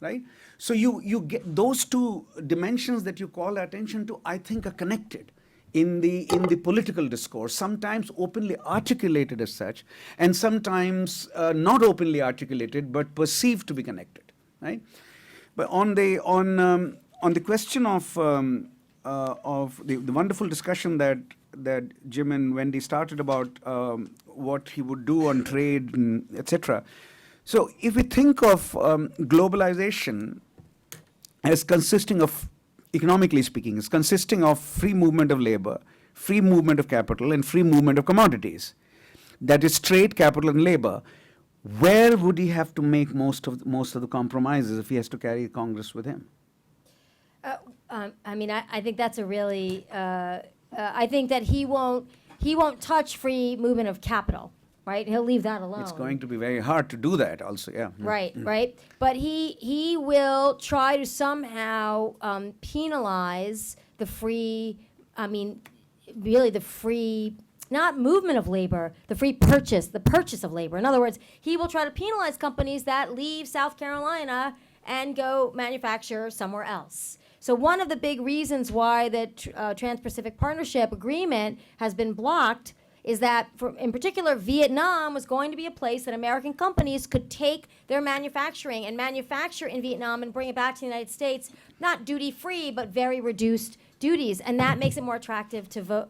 right? So you get those two dimensions that you call attention to, I think, are connected in the political discourse, sometimes openly articulated as such, and sometimes not openly articulated but perceived to be connected, right? But on the question of the wonderful discussion that Jim and Wendy started about what he would do on trade, and etc. So if we think of globalization as consisting of, economically speaking, is consisting of free movement of labor, free movement of capital, and free movement of commodities, that is trade, capital, and labor, where would he have to make most of the compromises if he has to carry Congress with him? I mean, I think that's a really. I think that he won't touch free movement of capital, right? He'll leave that alone. It's going to be very hard to do that also, yeah. Right, right. But he will try to somehow penalize the free, really the free, not movement of labor, the purchase of labor. In other words, he will try to penalize companies that leave South Carolina and go manufacture somewhere else. So one of the big reasons why the Trans-Pacific Partnership Agreement has been blocked is that, in particular, Vietnam was going to be a place that American companies could take their manufacturing and manufacture in Vietnam and bring it back to the United States, not duty-free, but very reduced duties. And that makes it more attractive to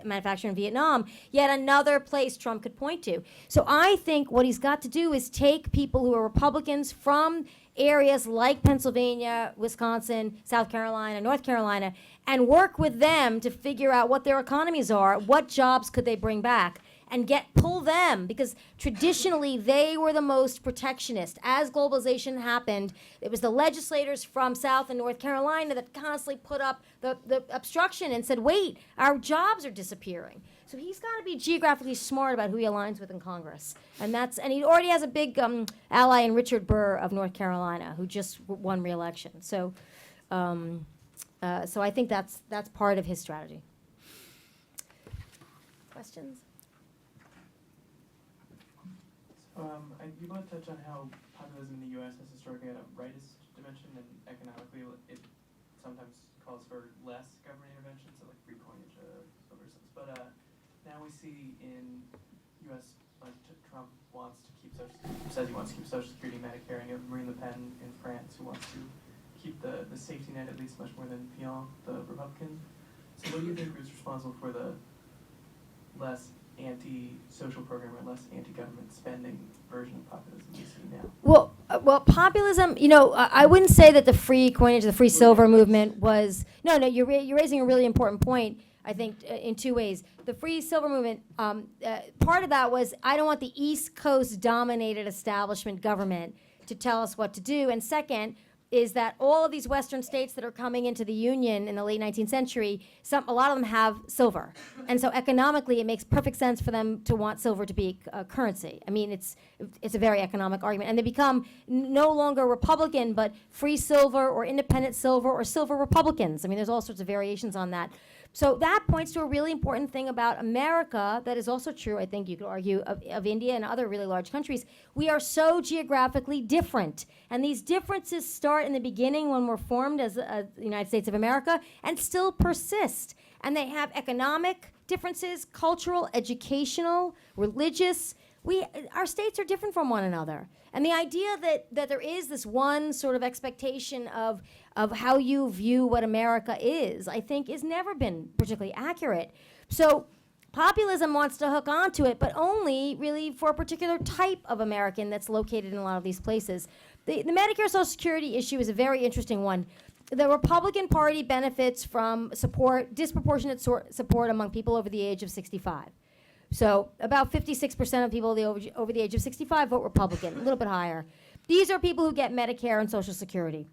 manufacture in Vietnam. Yet another place Trump could point to. So I think what he's got to do is take people who are Republicans from areas like Pennsylvania, Wisconsin, South Carolina, North Carolina, and work with them to figure out what their economies are, what jobs could they bring back, and pull them, because traditionally they were the most protectionist. As globalization happened, it was the legislators from South and North Carolina that constantly put up the obstruction and said, wait, our jobs are disappearing. So he's got to be geographically smart about who he aligns with in Congress. And he already has a big ally in Richard Burr of North Carolina, who just won re-election. So I think that's part of his strategy. Questions? You want to touch on how populism in the U.S. has historically had a rightist dimension, and economically it sometimes calls for less government intervention, so like free coinage, but now we see in U.S. Trump says he wants to keep Social Security, Medicare, and you have Marine Le Pen in France who wants to keep the safety net at least much more than Fillon, the Republican. So what do you think is responsible for the less anti-social program or less anti-government spending version of populism we see now? Well, populism, I wouldn't say that the free coinage, the free silver movement was, no, you're raising a really important point, I think, in two ways. The free silver movement, part of that was, I don't want the East Coast dominated establishment government to tell us what to do. And second, is that all of these Western states that are coming into the Union in the late 19th century, a lot of them have silver. And so economically, it makes perfect sense for them to want silver to be a currency. I mean, it's a very economic argument. And they become no longer Republican, but free silver or independent silver or silver Republicans. I mean, there's all sorts of variations on that. So that points to a really important thing about America that is also true, I think you could argue, of India and other really large countries. We are so geographically different. And these differences start in the beginning when we're formed as the United States of America and still persist. And they have economic differences, cultural, educational, religious. Our states are different from one another. And the idea that there is this one sort of expectation of how you view what America is, I think, has never been particularly accurate. So populism wants to hook onto it, but only really for a particular type of American that's located in a lot of these places. The Medicare Social Security issue is a very interesting one. The Republican Party benefits from disproportionate support among people over the age of 65. So about 56% of people over the age of 65 vote Republican, a little bit higher. These are people who get Medicare and Social Security.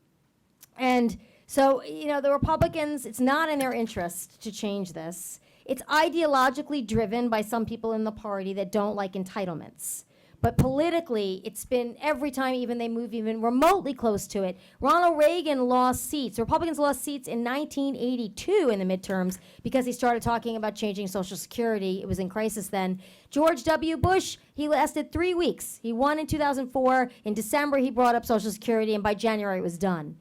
And so, the Republicans, it's not in their interest to change this. It's ideologically driven by some people in the party that don't like entitlements. But politically, it's been every time even they move even remotely close to it. Ronald Reagan lost seats. Republicans lost seats in 1982 in the midterms because he started talking about changing Social Security. It was in crisis then. George W. Bush, he lasted 3 weeks. He won in 2004. In December, he brought up Social Security, and by January, it was done.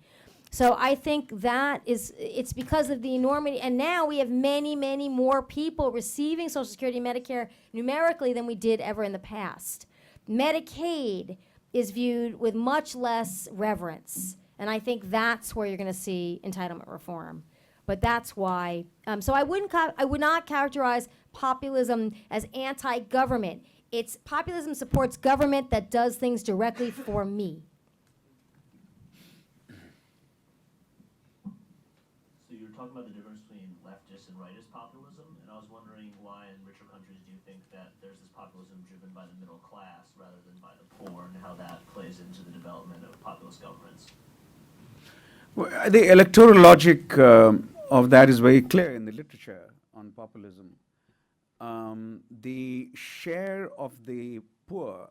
So I think it's because of the enormity, and now we have many, many more people receiving Social Security and Medicare numerically than we did ever in the past. Medicaid is viewed with much less reverence, and I think that's where you're going to see entitlement reform. But that's why. So I would not characterize populism as anti-government. It's populism supports government that does things directly for me. So you were talking about the difference between leftist and rightist populism, and I was wondering why in richer countries do you think that there's this populism driven by the middle class rather than by the poor, and how that plays into the development of populist governments? Well, the electoral logic of that is very clear in the literature on populism. The share of the poor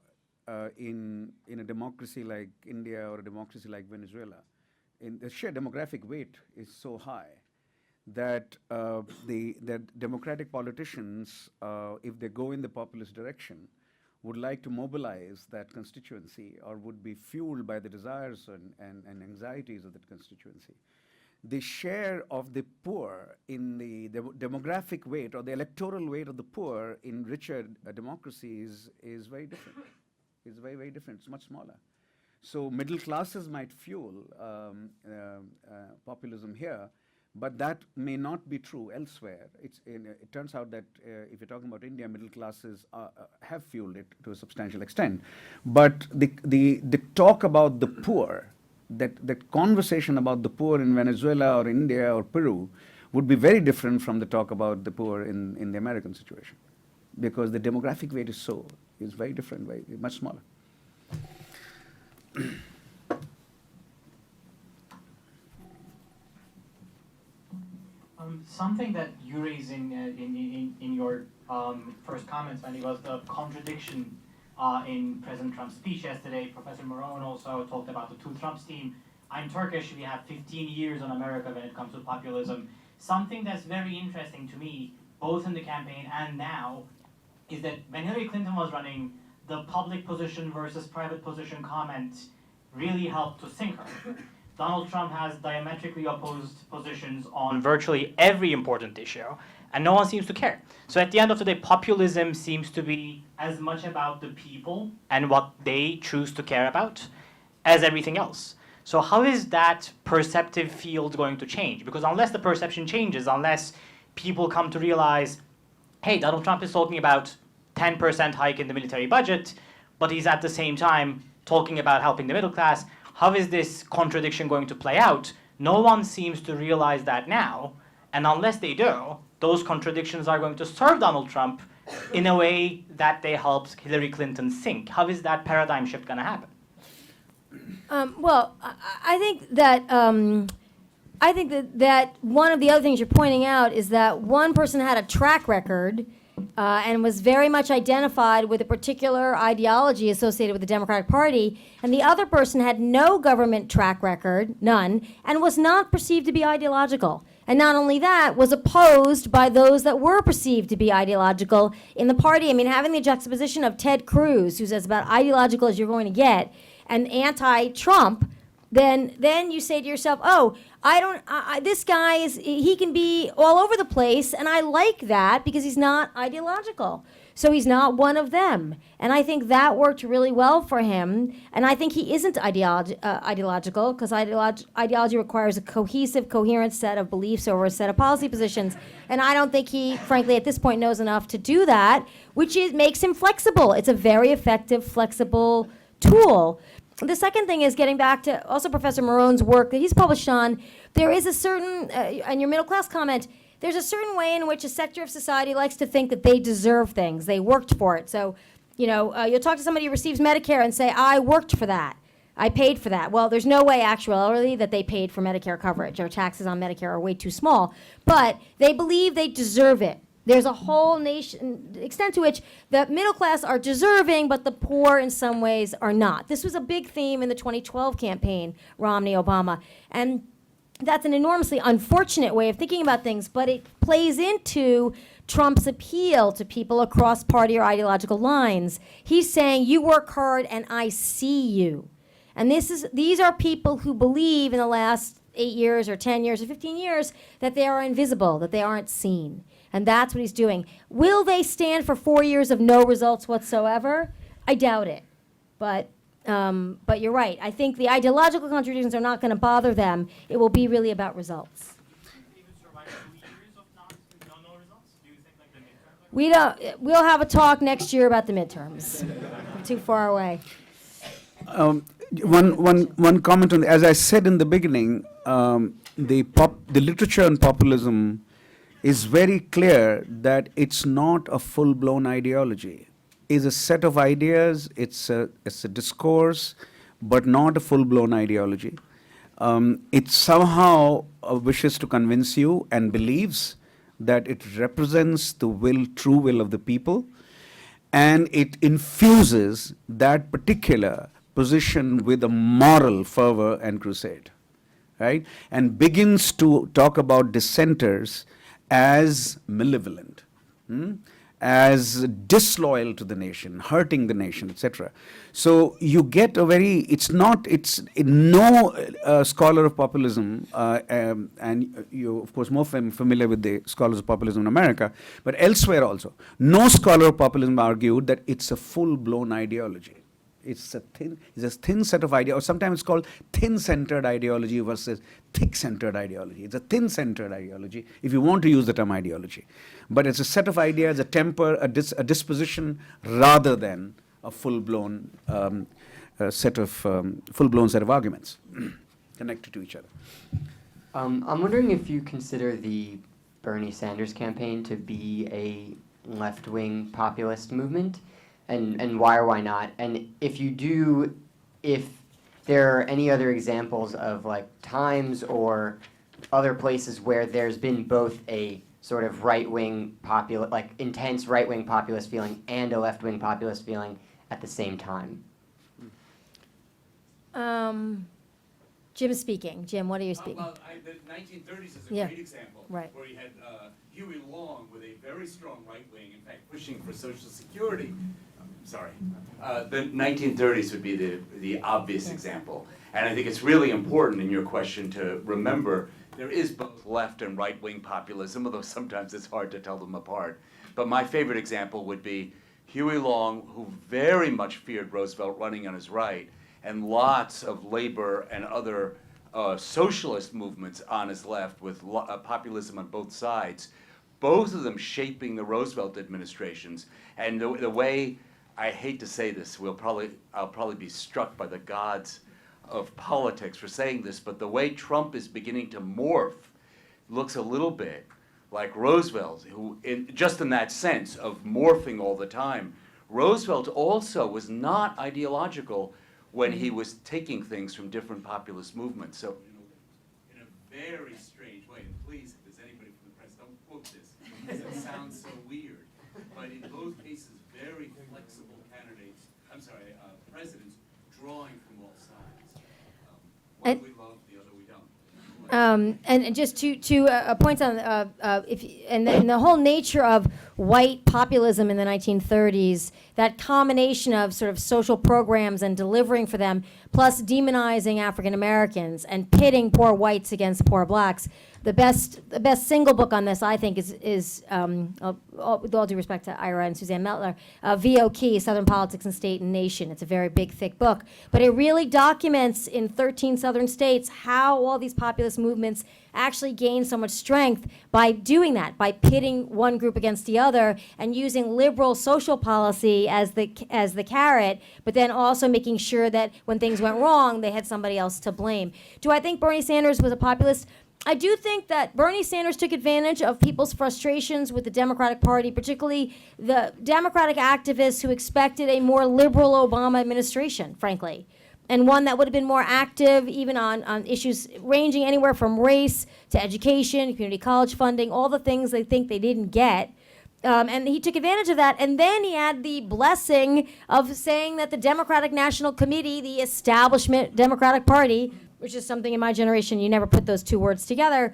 in a democracy like India or a democracy like Venezuela, the sheer demographic weight is so high that that democratic politicians, if they go in the populist direction, would like to mobilize that constituency or would be fueled by the desires and anxieties of that constituency. The share of the poor in the demographic weight or the electoral weight of the poor in richer democracies is very different. It's very, very different. It's much smaller. So middle classes might fuel populism here, but that may not be true elsewhere. It turns out that if you're talking about India, middle classes have fueled it to a substantial extent. But the talk about the poor, that conversation about the poor in Venezuela or India or Peru would be very different from the talk about the poor in the American situation, because the demographic weight is very different, much smaller. Something that you raised in your first comments, Wendy, was the contradiction in President Trump's speech yesterday. Professor Morone also talked about the two Trumps team. I'm Turkish. We have 15 years on America when it comes to populism. Something that's very interesting to me, both in the campaign and now, is that when Hillary Clinton was running, the public position versus private position comment really helped to sink her. Donald Trump has diametrically opposed positions on virtually every important issue, and no one seems to care. So at the end of the day, populism seems to be as much about the people and what they choose to care about as everything else. So how is that perceptive field going to change? Because unless the perception changes, unless people come to realize, hey, Donald Trump is talking about 10% hike in the military budget, but he's at the same time talking about helping the middle class, how is this contradiction going to play out? No one seems to realize that now, and unless they do, those contradictions are going to serve Donald Trump in a way that they helped Hillary Clinton sink. How is that paradigm shift going to happen? Well, I think that that one of the other things you're pointing out is that one person had a track record and was very much identified with a particular ideology associated with the Democratic Party, and the other person had no government track record, none, and was not perceived to be ideological. And not only that, was opposed by those that were perceived to be ideological in the party. I mean, having the juxtaposition of Ted Cruz, who's as about ideological as you're going to get, and anti-Trump, then you say to yourself, oh, this guy he can be all over the place, and I like that because he's not ideological. So he's not one of them. And I think that worked really well for him. And I think he isn't ideological, because ideology requires a cohesive, coherent set of beliefs over a set of policy positions. And I don't think he, frankly, at this point knows enough to do that, which makes him flexible. It's a very effective, flexible tool. The second thing is getting back to also Professor Marone's work that he's published on. There is a certain, and your middle class comment, there's a certain way in which a sector of society likes to think that they deserve things. They worked for it. So, you'll talk to somebody who receives Medicare and say, I worked for that. I paid for that. Well, there's no way actually that they paid for Medicare coverage. Our taxes on Medicare are way too small. But they believe they deserve it. There's a whole nation, extent to which the middle class are deserving, but the poor in some ways are not. This was a big theme in the 2012 campaign, Romney-Obama. And that's an enormously unfortunate way of thinking about things, but it plays into Trump's appeal to people across party or ideological lines. He's saying, you work hard and I see you. And these are people who believe in the last 8 years or 10 years or 15 years that they are invisible, that they aren't seen. And that's what he's doing. Will they stand for 4 years of no results whatsoever? I doubt it. But you're right. I think the ideological contradictions are not going to bother them. It will be really about results. We don't. We'll have a talk next year about the midterms. Too far away. One comment on, as I said in the beginning, the literature on populism is very clear that it's not a full-blown ideology. It's a set of ideas, it's a discourse, but not a full-blown ideology. It somehow wishes to convince you and believes that it represents the true will of the people, and it infuses that particular position with a moral fervor and crusade, right? And begins to talk about dissenters as malevolent, as disloyal to the nation, hurting the nation, etc. So you get no scholar of populism, and you're of course more familiar with the scholars of populism in America, but elsewhere also, no scholar of populism argued that it's a full-blown ideology. It's a thin set of ideas, or sometimes it's called thin-centered ideology versus thick-centered ideology. It's a thin-centered ideology, if you want to use the term ideology. But it's a set of ideas, a temper, a disposition, rather than a full-blown set of arguments connected to each other. I'm wondering if you consider the Bernie Sanders campaign to be a left-wing populist movement, and why or why not? And if you do, if there are any other examples of times or other places where there's been both a sort of right-wing intense right-wing populist feeling and a left-wing populist feeling at the same time. Jim's speaking. Jim, what are you speaking? Well, the 1930s is a Yeah. great example, Right. where you had Huey Long with a very strong right wing, in fact, pushing for Social Security. Sorry. The 1930s would be the obvious example. And I think it's really important in your question to remember there is both left and right wing populism, although sometimes it's hard to tell them apart. But my favorite example would be Huey Long, who very much feared Roosevelt running on his right, and lots of labor and other socialist movements on his left with populism on both sides, both of them shaping the Roosevelt administrations. And the way, I hate to say this, I'll probably be struck by the gods of politics for saying this, but the way Trump is beginning to morph looks a little bit like Roosevelt, who, just in that sense of morphing all the time. Roosevelt also was not ideological when he was taking things from different populist movements. So, in a very strange way, and please, if there's anybody from the press, don't quote this, because it sounds so weird. But in both cases, very flexible presidents drawing from all sides. One we love, the other we don't. And just to point on and the whole nature of white populism in the 1930s, that combination of sort of social programs and delivering for them, plus demonizing African Americans and pitting poor whites against poor blacks. The best single book on this, I think, is with all due respect to Ira and Suzanne Meltler, V.O. Key, Southern Politics and State and Nation. It's a very big, thick book. But it really documents in 13 southern states how all these populist movements actually gained so much strength by doing that, by pitting one group against the other and using liberal social policy as the carrot, but then also making sure that when things went wrong, they had somebody else to blame. Do I think Bernie Sanders was a populist? I do think that Bernie Sanders took advantage of people's frustrations with the Democratic Party, particularly the Democratic activists who expected a more liberal Obama administration, frankly, and one that would have been more active even on issues ranging anywhere from race to education, community college funding, all the things they think they didn't get. And he took advantage of that. And then he had the blessing of saying that the Democratic National Committee, the establishment Democratic Party, which is something in my generation, you never put those two words together,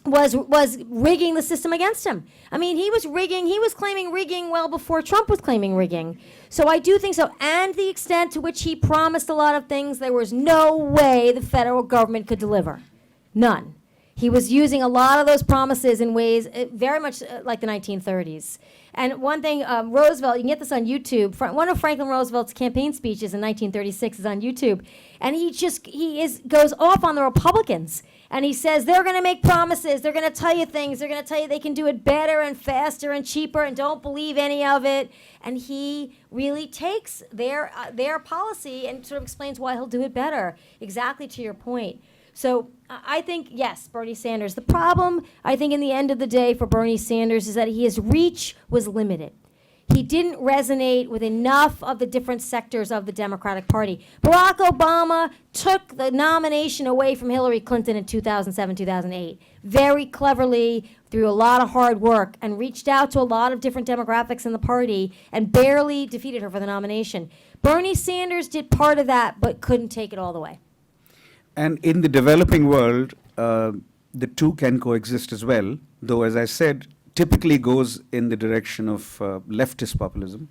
was rigging the system against him. I mean, he was claiming rigging well before Trump was claiming rigging. So I do think so. And the extent to which he promised a lot of things, there was no way the federal government could deliver. None. He was using a lot of those promises in ways very much like the 1930s. And one thing, Roosevelt, you can get this on YouTube. One of Franklin Roosevelt's campaign speeches in 1936 is on YouTube. And goes off on the Republicans. And he says, they're going to make promises. They're going to tell you things. They're going to tell you they can do it better and faster and cheaper, and don't believe any of it. And he really takes their policy and sort of explains why he'll do it better, exactly to your point. So I think, yes, Bernie Sanders. The problem, I think, in the end of the day for Bernie Sanders is that his reach was limited. He didn't resonate with enough of the different sectors of the Democratic Party. Barack Obama took the nomination away from Hillary Clinton in 2007, 2008, very cleverly, through a lot of hard work, and reached out to a lot of different demographics in the party and barely defeated her for the nomination. Bernie Sanders did part of that, but couldn't take it all the way. And in the developing world, the two can coexist as well, though, as I said, typically goes in the direction of leftist populism.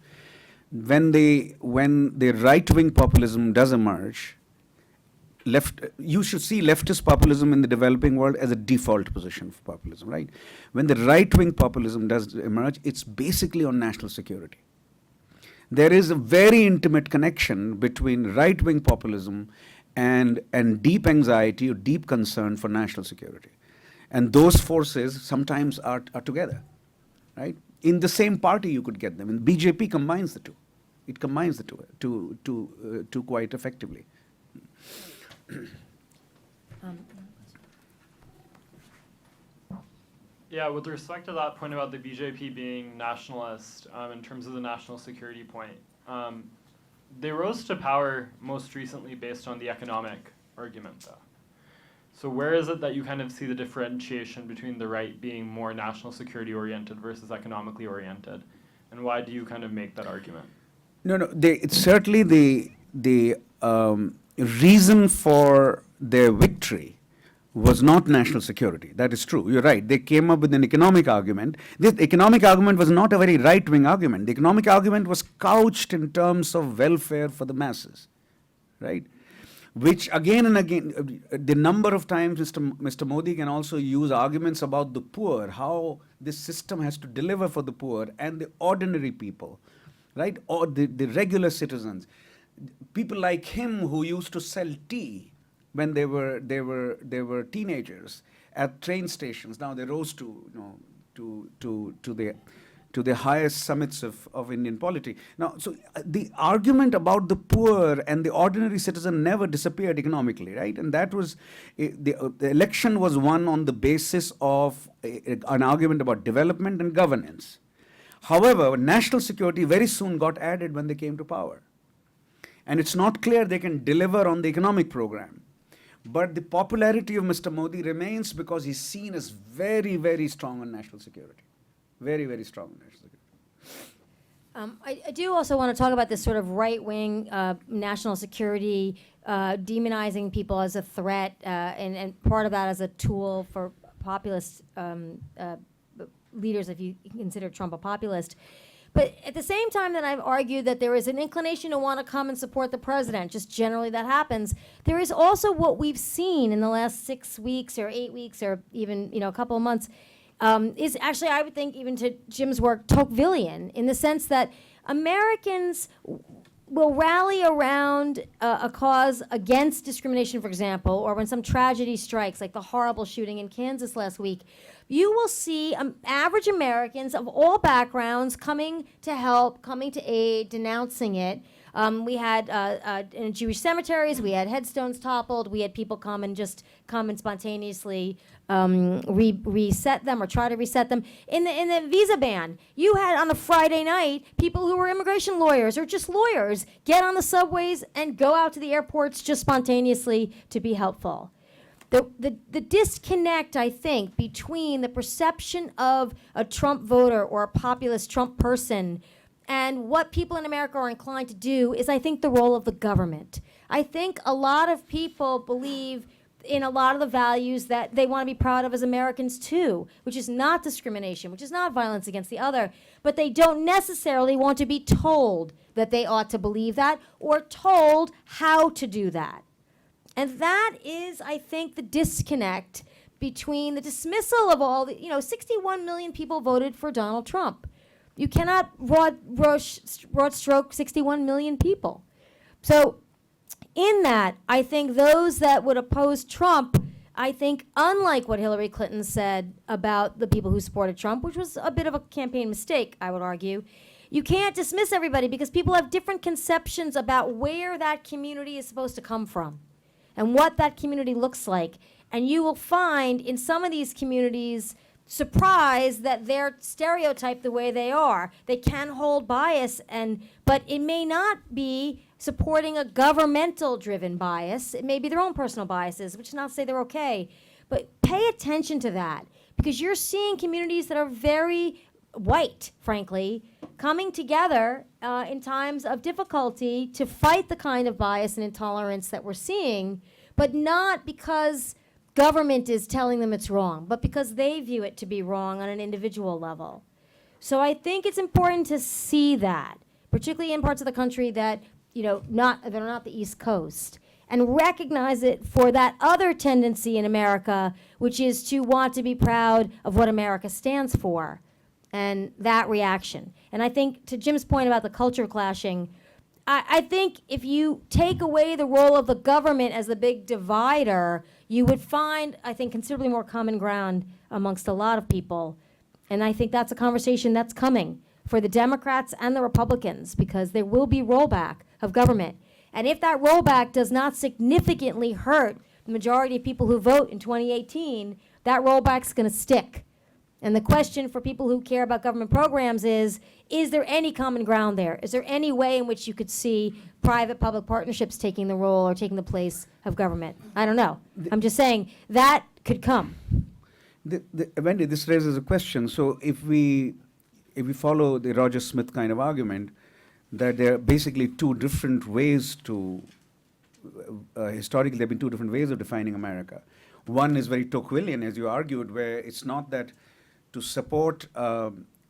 When the right-wing populism does emerge, you should see leftist populism in the developing world as a default position for populism, right? When the right-wing populism does emerge, it's basically on national security. There is a very intimate connection between right-wing populism and deep anxiety or deep concern for national security. And those forces sometimes are together, right? In the same party you could get them. And BJP combines the two. It combines the two quite effectively. Yeah, with respect to that point about the BJP being nationalist, in terms of the national security point, they rose to power most recently based on the economic argument, though. So where is it that you kind of see the differentiation between the right being more national security oriented versus economically oriented? And why do you kind of make that argument? No, it's certainly the reason for their victory was not national security. That is true. You're right. They came up with an economic argument. This economic argument was not a very right-wing argument. The economic argument was couched in terms of welfare for the masses, right? Which again and again, the number of times Mr. Modi can also use arguments about the poor, how this system has to deliver for the poor and the ordinary people, right? Or the regular citizens. People like him who used to sell tea when they were teenagers at train stations. Now they rose to the highest summits of Indian polity. Now, so the argument about the poor and the ordinary citizen never disappeared economically, right? And that was, the election was won on the basis of an argument about development and governance. However, national security very soon got added when they came to power. And it's not clear they can deliver on the economic program. But the popularity of Mr. Modi remains because he's seen as very, very strong on national security. Very, very strong on national security. I do also want to talk about this sort of right-wing national security demonizing people as a threat, and part of that as a tool for populist leaders, if you consider Trump a populist. But at the same time that I've argued that there is an inclination to want to come and support the president, just generally that happens, there is also what we've seen in the last 6 weeks or 8 weeks or even, a couple of months, is actually, I would think, even to Jim's work, Tocquevillian, in the sense that Americans will rally around a cause against discrimination, for example, or when some tragedy strikes, like the horrible shooting in Kansas last week. You will see average Americans of all backgrounds coming to help, coming to aid, denouncing it. We had in Jewish cemeteries, we had headstones toppled, we had people come and spontaneously reset them or try to reset them. In the visa ban, you had on a Friday night people who were immigration lawyers or just lawyers get on the subways and go out to the airports just spontaneously to be helpful. The disconnect, I think, between the perception of a Trump voter or a populist Trump person and what people in America are inclined to do is, I think, the role of the government. I think a lot of people believe in a lot of the values that they want to be proud of as Americans too, which is not discrimination, which is not violence against the other, but they don't necessarily want to be told that they ought to believe that or told how to do that. And that is, I think, the disconnect between the dismissal of all the, 61 million people voted for Donald Trump. You cannot broad stroke 61 million people. So in that, I think those that would oppose Trump, I think, unlike what Hillary Clinton said about the people who supported Trump, which was a bit of a campaign mistake, I would argue, you can't dismiss everybody because people have different conceptions about where that community is supposed to come from and what that community looks like. And you will find in some of these communities surprised that they're stereotyped the way they are. They can hold bias, but it may not be supporting a governmental-driven bias. It may be their own personal biases, which is not to say they're okay. But pay attention to that, because you're seeing communities that are very white, frankly, coming together in times of difficulty to fight the kind of bias and intolerance that we're seeing, but not because government is telling them it's wrong, but because they view it to be wrong on an individual level. So I think it's important to see that, particularly in parts of the country that, that are not the East Coast, and recognize it for that other tendency in America, which is to want to be proud of what America stands for, and that reaction. And I think, to Jim's point about the culture clashing, I think if you take away the role of the government as the big divider, you would find, I think, considerably more common ground amongst a lot of people. And I think that's a conversation that's coming for the Democrats and the Republicans, because there will be rollback of government. And if that rollback does not significantly hurt the majority of people who vote in 2018, that rollback's going to stick. And the question for people who care about government programs is there any common ground there? Is there any way in which you could see private-public partnerships taking the role or taking the place of government? I don't know. I'm just saying that could come. Wendy, this raises a question. So if we follow the Roger Smith kind of argument, that there are basically two different ways to, historically there have been two different ways of defining America. One is very Tocquevillian, as you argued, where it's not that to support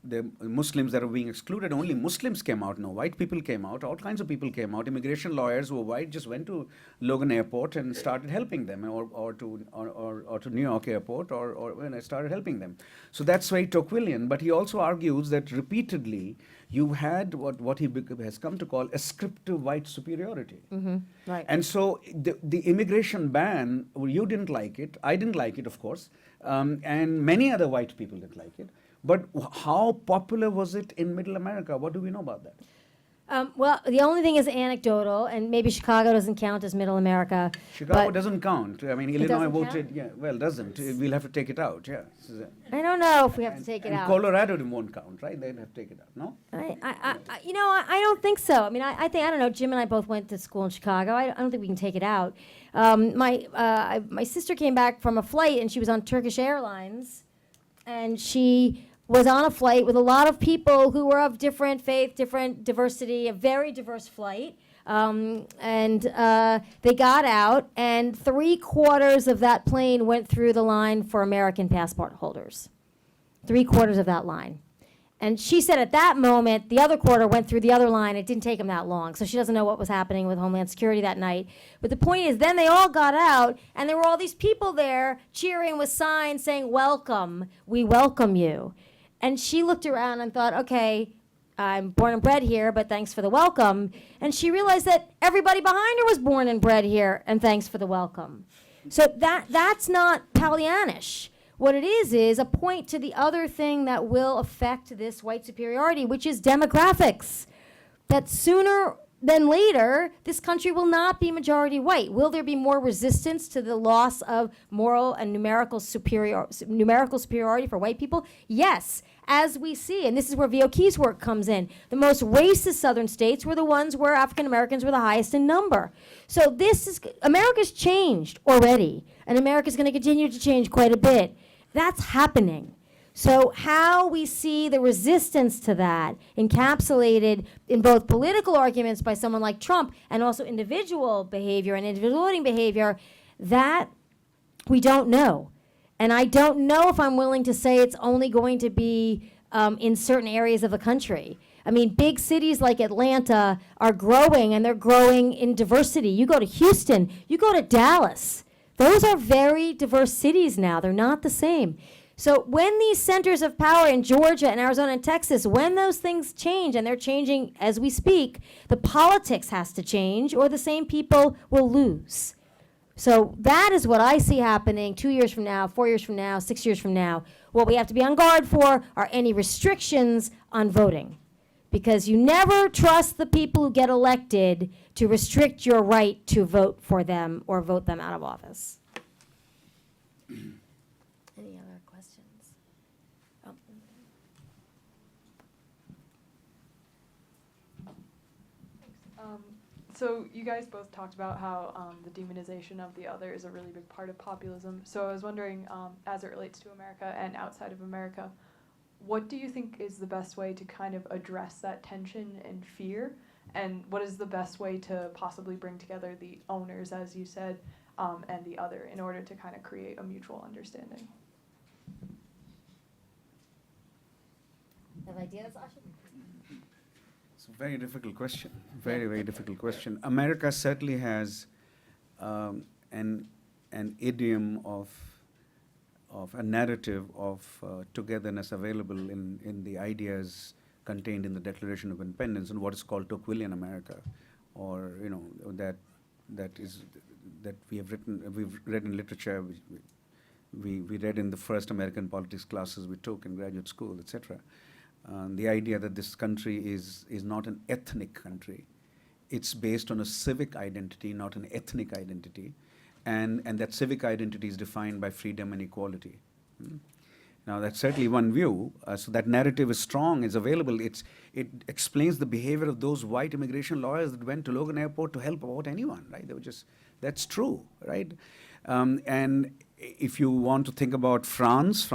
the Muslims that are being excluded, only Muslims came out. No, white people came out. All kinds of people came out. Immigration lawyers who were white just went to Logan Airport and started helping them, or to New York Airport, or when I started helping them. So that's very Tocquevillian. But he also argues that repeatedly you had what he has come to call ascriptive white superiority. Mm-hmm. Right. And so the immigration ban, well, you didn't like it. I didn't like it, of course, and many other white people didn't like it. But how popular was it in Middle America? What do we know about that? Well, the only thing is anecdotal, and maybe Chicago doesn't count as Middle America. Chicago doesn't count. I mean, Illinois doesn't voted, count? yeah, well, doesn't. We'll have to take it out, yeah. I don't know if we have to take it and out. Colorado won't count, right? They'll have to take it out, no? I don't think so. I mean, I think, I don't know, Jim and I both went to school in Chicago. I don't think we can take it out. My sister came back from a flight, and she was on Turkish Airlines, and she was on a flight with a lot of people who were of different faith, different diversity, a very diverse flight. They got out, and 3/4 of that plane went through the line for American passport holders. 3/4 of that line. And she said at that moment, the other quarter went through the other line. It didn't take them that long. So she doesn't know what was happening with Homeland Security that night. But the point is, then they all got out, and there were all these people there cheering with signs saying, welcome, we welcome you. And she looked around and thought, okay, I'm born and bred here, but thanks for the welcome. And she realized that everybody behind her was born and bred here, and thanks for the welcome. So that's not Pollyannish. What it is a point to the other thing that will affect this white superiority, which is demographics. That sooner than later, this country will not be majority white. Will there be more resistance to the loss of moral and numerical superiority for white people? Yes, as we see, and this is where V.O. Key's work comes in. The most racist southern states were the ones where African Americans were the highest in number. So America's changed already, and America's going to continue to change quite a bit. That's happening. So how we see the resistance to that encapsulated in both political arguments by someone like Trump and also individual behavior and individual voting behavior, that we don't know. And I don't know if I'm willing to say it's only going to be in certain areas of the country. I mean, big cities like Atlanta are growing, and they're growing in diversity. You go to Houston, you go to Dallas. Those are very diverse cities now. They're not the same. So when these centers of power in Georgia and Arizona and Texas, when those things change, and they're changing as we speak, the politics has to change, or the same people will lose. So that is what I see happening 2 years from now, 4 years from now, 6 years from now. What we have to be on guard for are any restrictions on voting, because you never trust the people who get elected to restrict your right to vote for them or vote them out of office. Any other questions? Oh. So you guys both talked about how the demonization of the other is a really big part of populism. So I was wondering, as it relates to America and outside of America, what do you think is the best way to kind of address that tension and fear? And what is the best way to possibly bring together the owners, as you said, and the other in order to kind of create a mutual understanding? Have ideas, Asha? It's a very difficult question. Very, very difficult question. America certainly has an idiom of a narrative of togetherness available in the ideas contained in the Declaration of Independence and what is called Tocquevillian America, or that we've read in literature. We read in the first American politics classes we took in graduate school, etc. The idea that this country is not an ethnic country. It's based on a civic identity, not an ethnic identity. And that civic identity is defined by freedom and equality. Now, that's certainly one view. So that narrative is strong, is available. It explains the behavior of those white immigration lawyers that went to Logan Airport to help out anyone, right? That's true, right? And if you want to think about France,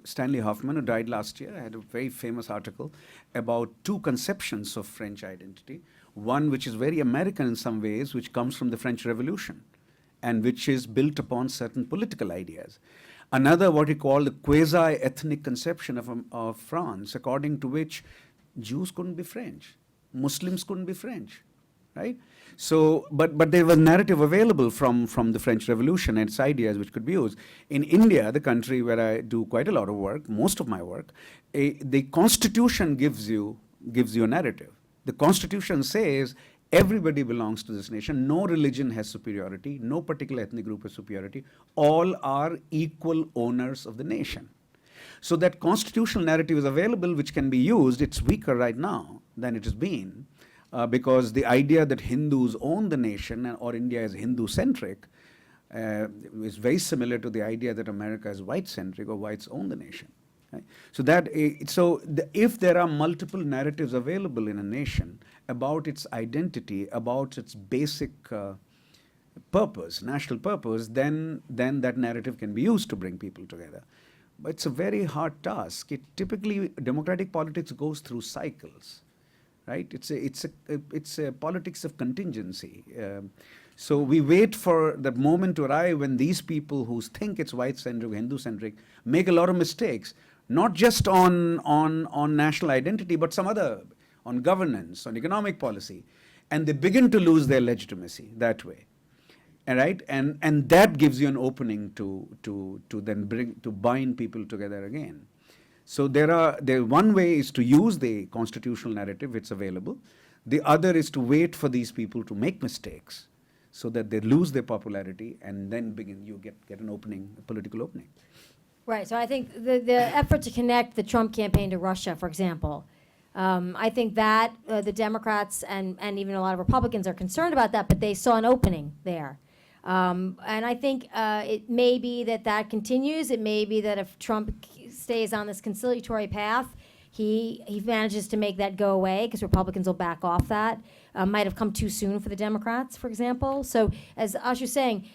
Stanley Hoffman, who died last year, had a very famous article about two conceptions of French identity. One which is very American in some ways, which comes from the French Revolution, and which is built upon certain political ideas. Another, what he called the quasi-ethnic conception of France, according to which Jews couldn't be French, Muslims couldn't be French, right? So, but there was narrative available from the French Revolution and its ideas which could be used. In India, the country where I do quite a lot of work, most of my work, the Constitution gives you a narrative. The Constitution says everybody belongs to this nation. No religion has superiority. No particular ethnic group has superiority. All are equal owners of the nation. So that constitutional narrative is available, which can be used. It's weaker right now than it has been, because the idea that Hindus own the nation or India is Hindu-centric is very similar to the idea that America is white-centric or whites own the nation. Right? So if there are multiple narratives available in a nation about its identity, about its basic purpose, national purpose, then that narrative can be used to bring people together. But it's a very hard task. Typically, democratic politics goes through cycles, right? It's a politics of contingency. So we wait for that moment to arrive when these people who think it's white-centric, Hindu-centric, make a lot of mistakes, not just on national identity, but some other, on governance, on economic policy, and they begin to lose their legitimacy that way. All right, and that gives you an opening to then bind people together again. So one way is to use the constitutional narrative, it's available. The other is to wait for these people to make mistakes so that they lose their popularity, and then you get an opening, a political opening. Right, so I think the effort to connect the Trump campaign to Russia, for example, I think that the Democrats and even a lot of Republicans are concerned about that, but they saw an opening there. And I think it may be that continues. It may be that if Trump stays on this conciliatory path, he manages to make that go away because Republicans will back off that. Might have come too soon for the Democrats, for example. So as Ash was saying,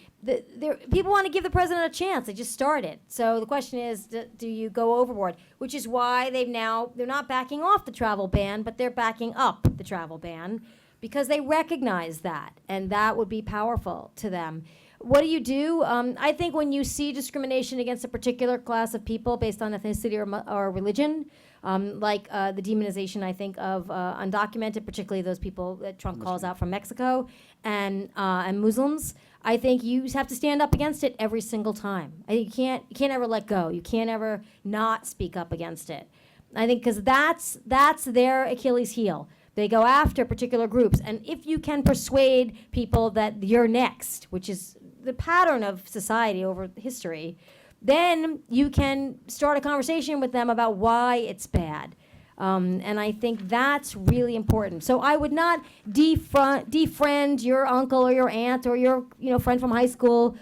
people want to give the president a chance. They just started. So the question is, do you go overboard? Which is why they're not backing off the travel ban, but they're backing up the travel ban because they recognize that, and that would be powerful to them. What do you do? I think when you see discrimination against a particular class of people based on ethnicity or religion, like the demonization, I think, of undocumented, particularly those people that Trump calls out from Mexico, and Muslims, I think you have to stand up against it every single time. I think you can't ever let go. You can't ever not speak up against it. I think because that's their Achilles heel. They go after particular groups, and if you can persuade people that you're next, which is the pattern of society over history, then you can start a conversation with them about why it's bad. And I think that's really important. So I would not defriend your uncle or your aunt or your friend from high school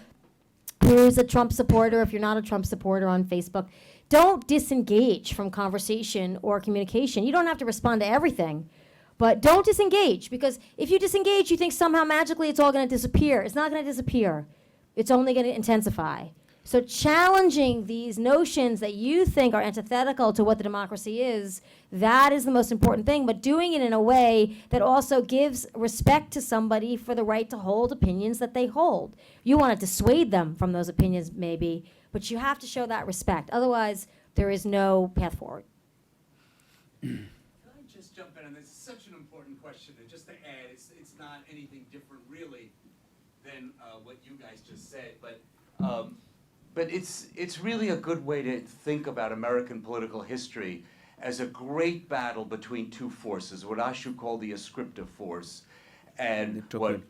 who's a Trump supporter if you're not a Trump supporter on Facebook. Don't disengage from conversation or communication. You don't have to respond to everything. But don't disengage, because if you disengage, you think somehow magically it's all going to disappear. It's not going to disappear. It's only going to intensify. So challenging these notions that you think are antithetical to what the democracy is, that is the most important thing, but doing it in a way that also gives respect to somebody for the right to hold opinions that they hold. You want to dissuade them from those opinions, maybe, but you have to show that respect. Otherwise, there is no path forward. Jump in, and this is such an important question, and just to add, it's not anything different really than what you guys just said, but it's really a good way to think about American political history as a great battle between two forces, what Ashu called the ascriptive force, and what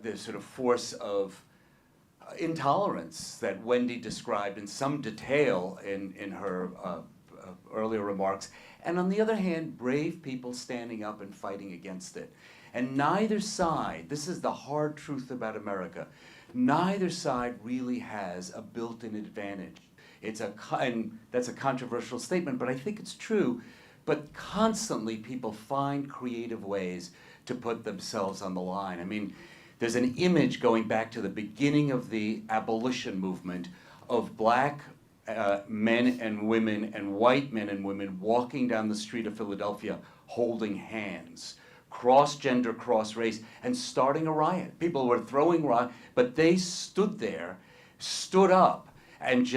the sort of force of intolerance that Wendy described in some detail in her earlier remarks. And on the other hand, brave people standing up and fighting against it. And neither side, this is the hard truth about America, neither side really has a built-in advantage. And that's a controversial statement, but I think it's true. But constantly people find creative ways to put themselves on the line. I mean, there's an image going back to the beginning of the abolition movement of black men and women and white men and women walking down the street of Philadelphia holding hands, cross-gender, cross-race, and starting a riot. People were throwing rocks, but they stood there, stood up, and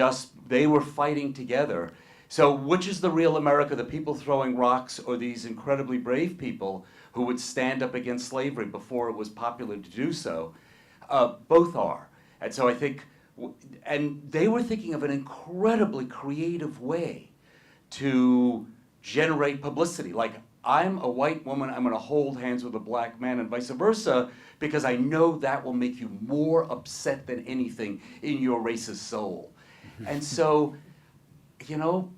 they were fighting together. So which is the real America, the people throwing rocks or these incredibly brave people who would stand up against slavery before it was popular to do so? Both are. And so I think and they were thinking of an incredibly creative way to generate publicity. Like, I'm a white woman, I'm going to hold hands with a black man, and vice versa, because I know that will make you more upset than anything in your racist soul. And so,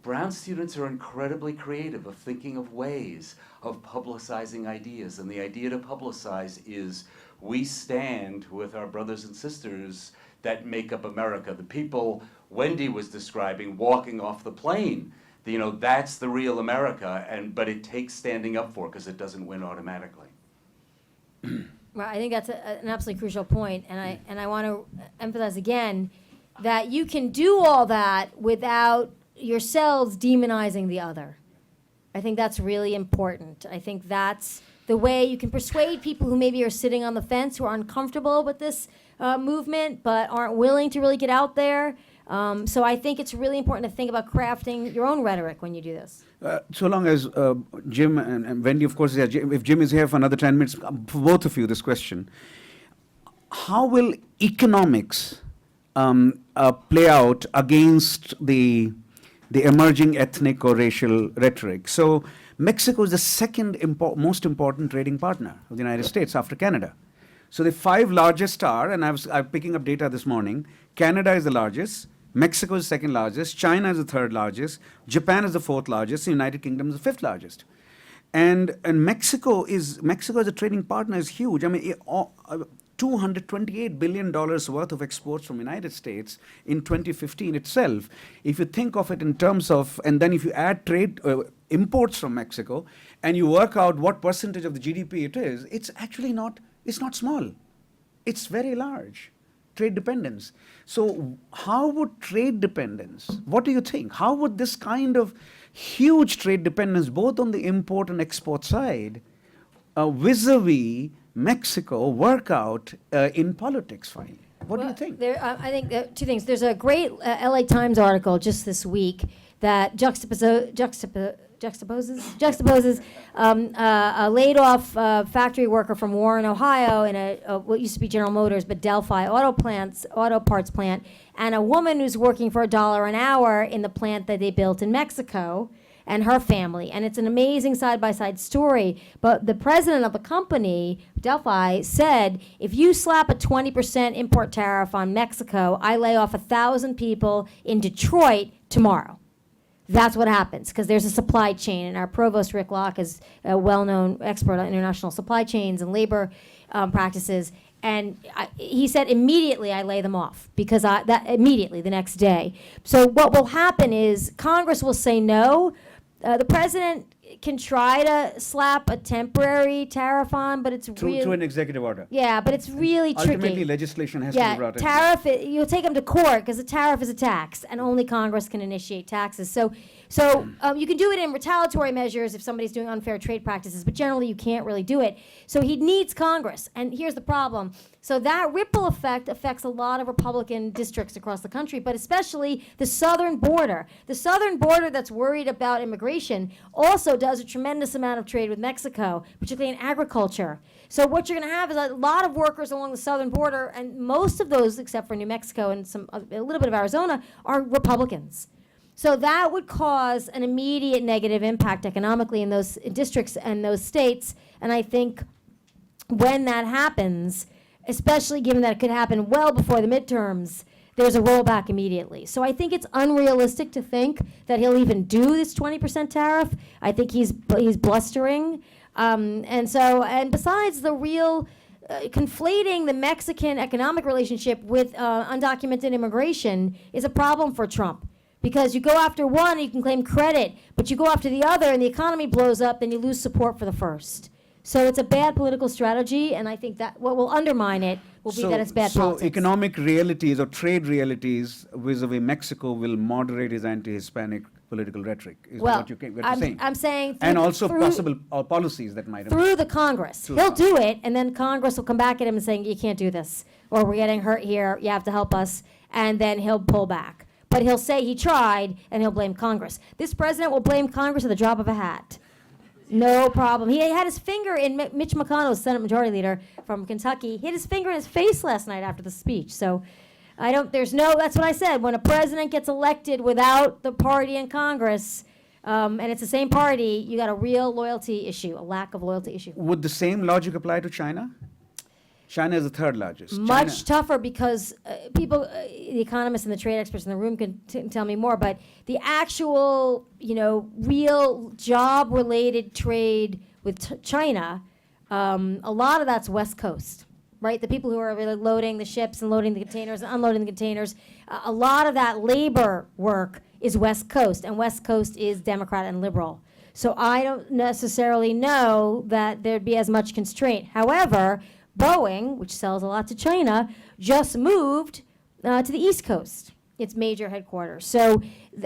brown students are incredibly creative of thinking of ways of publicizing ideas. And the idea to publicize is we stand with our brothers and sisters that make up America. The people Wendy was describing walking off the plane, that's the real America, but it takes standing up for because it doesn't win automatically. Well, I think that's an absolutely crucial point, and I want to emphasize again that you can do all that without yourselves demonizing the other. I think that's really important. I think that's the way you can persuade people who maybe are sitting on the fence, who are uncomfortable with this movement, but aren't willing to really get out there. So I think it's really important to think about crafting your own rhetoric when you do this. So long as Jim and Wendy, of course, if Jim is here for another 10 minutes, for both of you, this question. How will economics play out against the emerging ethnic or racial rhetoric? So Mexico is the second most important trading partner of the United States after Canada. So the 5 largest are, and I'm picking up data this morning, Canada is the largest, Mexico is the second largest, China is the third largest, Japan is the fourth largest, the United Kingdom is the fifth largest. And Mexico as a trading partner is huge. I mean, $228 billion worth of exports from the United States in 2015 itself. If you think of it in terms of, and then if you add trade imports from Mexico, and you work out what percentage of the GDP it is, it's actually not, it's not small. It's very large, trade dependence. So how would trade dependence, what do you think? How would this kind of huge trade dependence, both on the import and export side, vis-a-vis Mexico, work out in politics finally? What do you think? I think there are 2 things. There's a great LA Times article just this week that juxtaposes a laid-off factory worker from Warren, Ohio, in what used to be General Motors, but Delphi auto parts plant, and a woman who's working for $1 an hour in the plant that they built in Mexico, and her family. And it's an amazing side-by-side story. But the president of the company, Delphi, said, if you slap a 20% import tariff on Mexico, I lay off 1,000 people in Detroit tomorrow. That's what happens, because there's a supply chain, and our provost, Rick Locke, is a well-known expert on international supply chains and labor practices. And he said, immediately I lay them off, because immediately, the next day. So what will happen is Congress will say no. The president can try to slap a temporary tariff on, but it's really... Through an executive order. Yeah, but it's really tricky. Ultimately, legislation has to be brought in. Tariff, you'll take them to court, because a tariff is a tax, and only Congress can initiate taxes. So you can do it in retaliatory measures if somebody's doing unfair trade practices, but generally you can't really do it. So he needs Congress, and here's the problem. So that ripple effect affects a lot of Republican districts across the country, but especially the southern border. The southern border that's worried about immigration also does a tremendous amount of trade with Mexico, particularly in agriculture. So what you're going to have is a lot of workers along the southern border, and most of those, except for New Mexico and a little bit of Arizona, are Republicans. So that would cause an immediate negative impact economically in those districts and those states. And I think when that happens, especially given that it could happen well before the midterms, there's a rollback immediately. So I think it's unrealistic to think that he'll even do this 20% tariff. I think he's blustering. And besides, the real conflating the Mexican economic relationship with undocumented immigration is a problem for Trump. Because you go after one, you can claim credit, but you go after the other and the economy blows up, then you lose support for the first. So it's a bad political strategy, and I think that what will undermine it will be that it's bad politics. So economic realities or trade realities vis-a-vis Mexico will moderate his anti-Hispanic political rhetoric, is what you're saying. I'm saying and also possible policies that might through the Congress. He'll do it, and then Congress will come back at him and saying, you can't do this, or we're getting hurt here, you have to help us, and then he'll pull back. But he'll say he tried, and he'll blame Congress. This president will blame Congress at the drop of a hat. No problem. He had his finger in Mitch McConnell's Senate Majority Leader from Kentucky. He had his finger in his face last night after the speech. So that's what I said. When a president gets elected without the party in Congress, and it's the same party, you got a real loyalty issue, a lack of loyalty issue. Would the same logic apply to China? China is the third largest. Much tougher because people, the economists and the trade experts in the room can tell me more, but the actual, real job-related trade with China, a lot of that's West Coast, right? The people who are really loading the ships and loading the containers and unloading the containers, a lot of that labor work is West Coast, and West Coast is Democrat and liberal. So I don't necessarily know that there'd be as much constraint. However, Boeing, which sells a lot to China, just moved to the East Coast. its major headquarters. So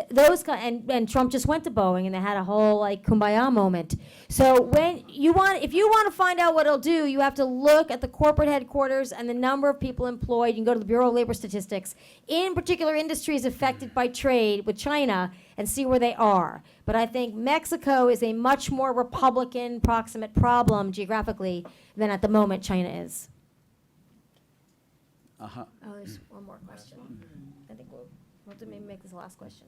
and Trump just went to Boeing and they had a whole like kumbaya moment. So if you want to find out what it'll do, you have to look at the corporate headquarters and the number of people employed. You can go to the Bureau of Labor Statistics in particular industries affected by trade with China and see where they are. But I think Mexico is a much more Republican proximate problem geographically than at the moment China is. Uh-huh. Oh, there's one more question. I think we'll have to maybe make this the last question.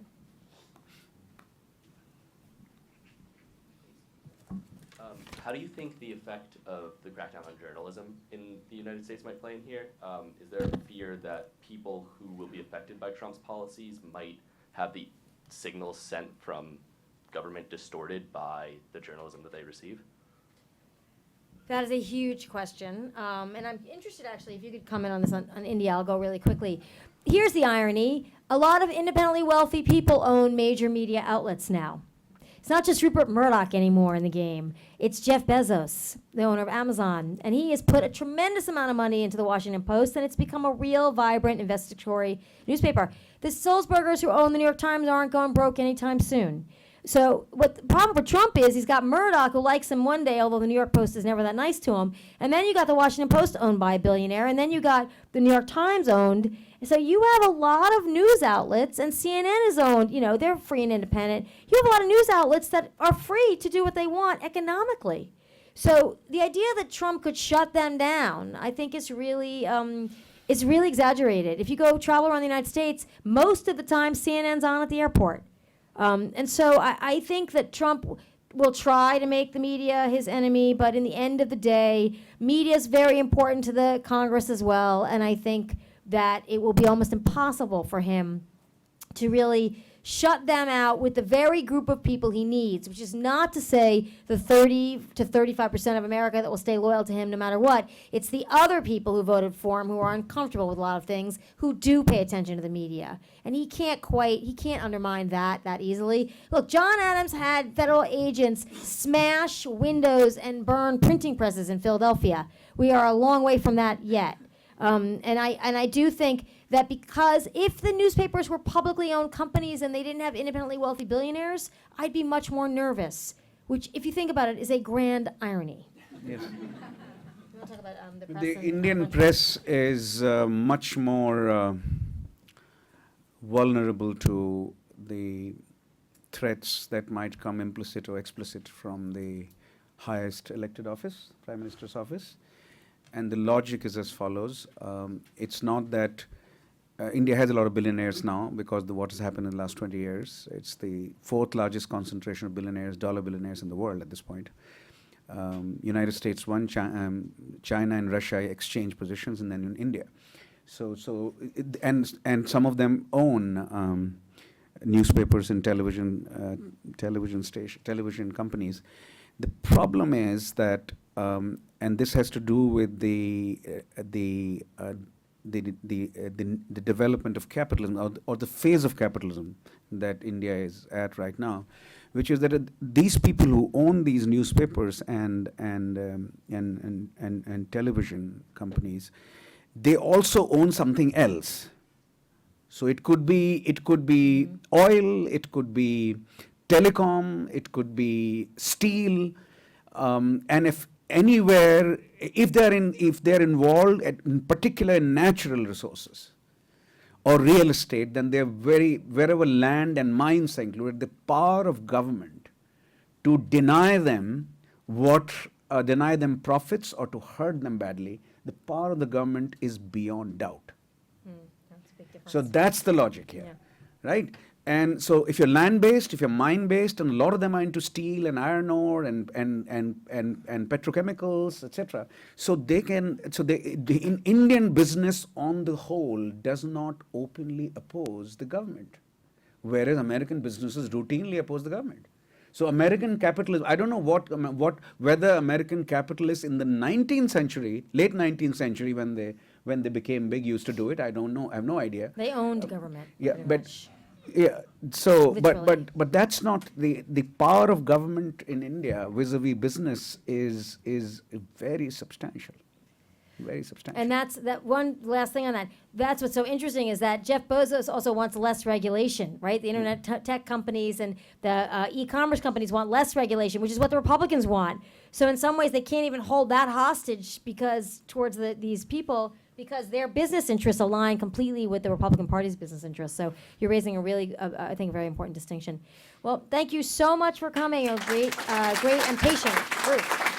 How do you think the effect of the crackdown on journalism in the United States might play in here? Is there a fear that people who will be affected by Trump's policies might have the signals sent from government distorted by the journalism that they receive? That is a huge question. And I'm interested, actually, if you could comment on this on India. I'll go really quickly. Here's the irony. A lot of independently wealthy people own major media outlets now. It's not just Rupert Murdoch anymore in the game. It's Jeff Bezos, the owner of Amazon. And he has put a tremendous amount of money into the Washington Post, and it's become a real, vibrant, investigatory newspaper. The Sulzbergers who own the New York Times aren't going broke anytime soon. So what the problem for Trump is he's got Murdoch, who likes him one day, although the New York Post is never that nice to him. And then you got the Washington Post owned by a billionaire. And then you got the New York Times owned. So you have a lot of news outlets, and CNN is owned, they're free and independent. You have a lot of news outlets that are free to do what they want economically. So the idea that Trump could shut them down, I think is really exaggerated. If you go travel around the United States, most of the time CNN's on at the airport. And so I think that Trump will try to make the media his enemy, but in the end of the day, media is very important to the Congress as well, and I think that it will be almost impossible for him to really shut them out with the very group of people he needs, which is not to say the 30 to 35% of America that will stay loyal to him no matter what. It's the other people who voted for him who are uncomfortable with a lot of things, who do pay attention to the media. And he can't undermine that easily. Look, John Adams had federal agents smash windows and burn printing presses in Philadelphia. We are a long way from that yet. And I do think that because if the newspapers were publicly owned companies and they didn't have independently wealthy billionaires, I'd be much more nervous, which, if you think about it, is a grand irony. Yes. You want to talk about the press? The and Indian press is much more vulnerable to the threats that might come implicit or explicit from the highest elected office, Prime Minister's office. And the logic is as follows. It's not that India has a lot of billionaires now because of what has happened in the last 20 years. It's the fourth largest concentration of billionaires, dollar billionaires in the world at this point. United States won, China and Russia exchange positions, and then in India. And some of them own newspapers and television companies. The problem is that, and this has to do with the development of capitalism or the phase of capitalism that India is at right now, which is that these people who own these newspapers and television companies, they also own something else. So it could be oil, it could be telecom, it could be steel, and if they're involved in particular in natural resources or real estate, then they're wherever land and mines are included, the power of government to deny them profits or to hurt them badly, the power of the government is beyond doubt. That's a big difference. So that's the logic here, right? And so if you're land-based, if you're mine-based, and a lot of them are into steel and iron ore and petrochemicals, etc. The Indian business on the whole does not openly oppose the government, whereas American businesses routinely oppose the government. So American capitalists, I don't know whether American capitalists in the 19th century, late 19th century, when they became big, used to do it. I don't know. I have no idea. They owned government. Yeah, pretty but. much. Yeah, so, Literally. but that's not the power of government in India vis-a-vis business is very substantial. very substantial. And that's that one last thing on that. That's what's so interesting is that Jeff Bezos also wants less regulation, right? The internet tech companies and the e-commerce companies want less regulation, which is what the Republicans want. So in some ways, they can't even hold that hostage because towards these people because their business interests align completely with the Republican Party's business interests. So you're raising a really, I think, very important distinction. Well, thank you so much for coming. A great and patient group.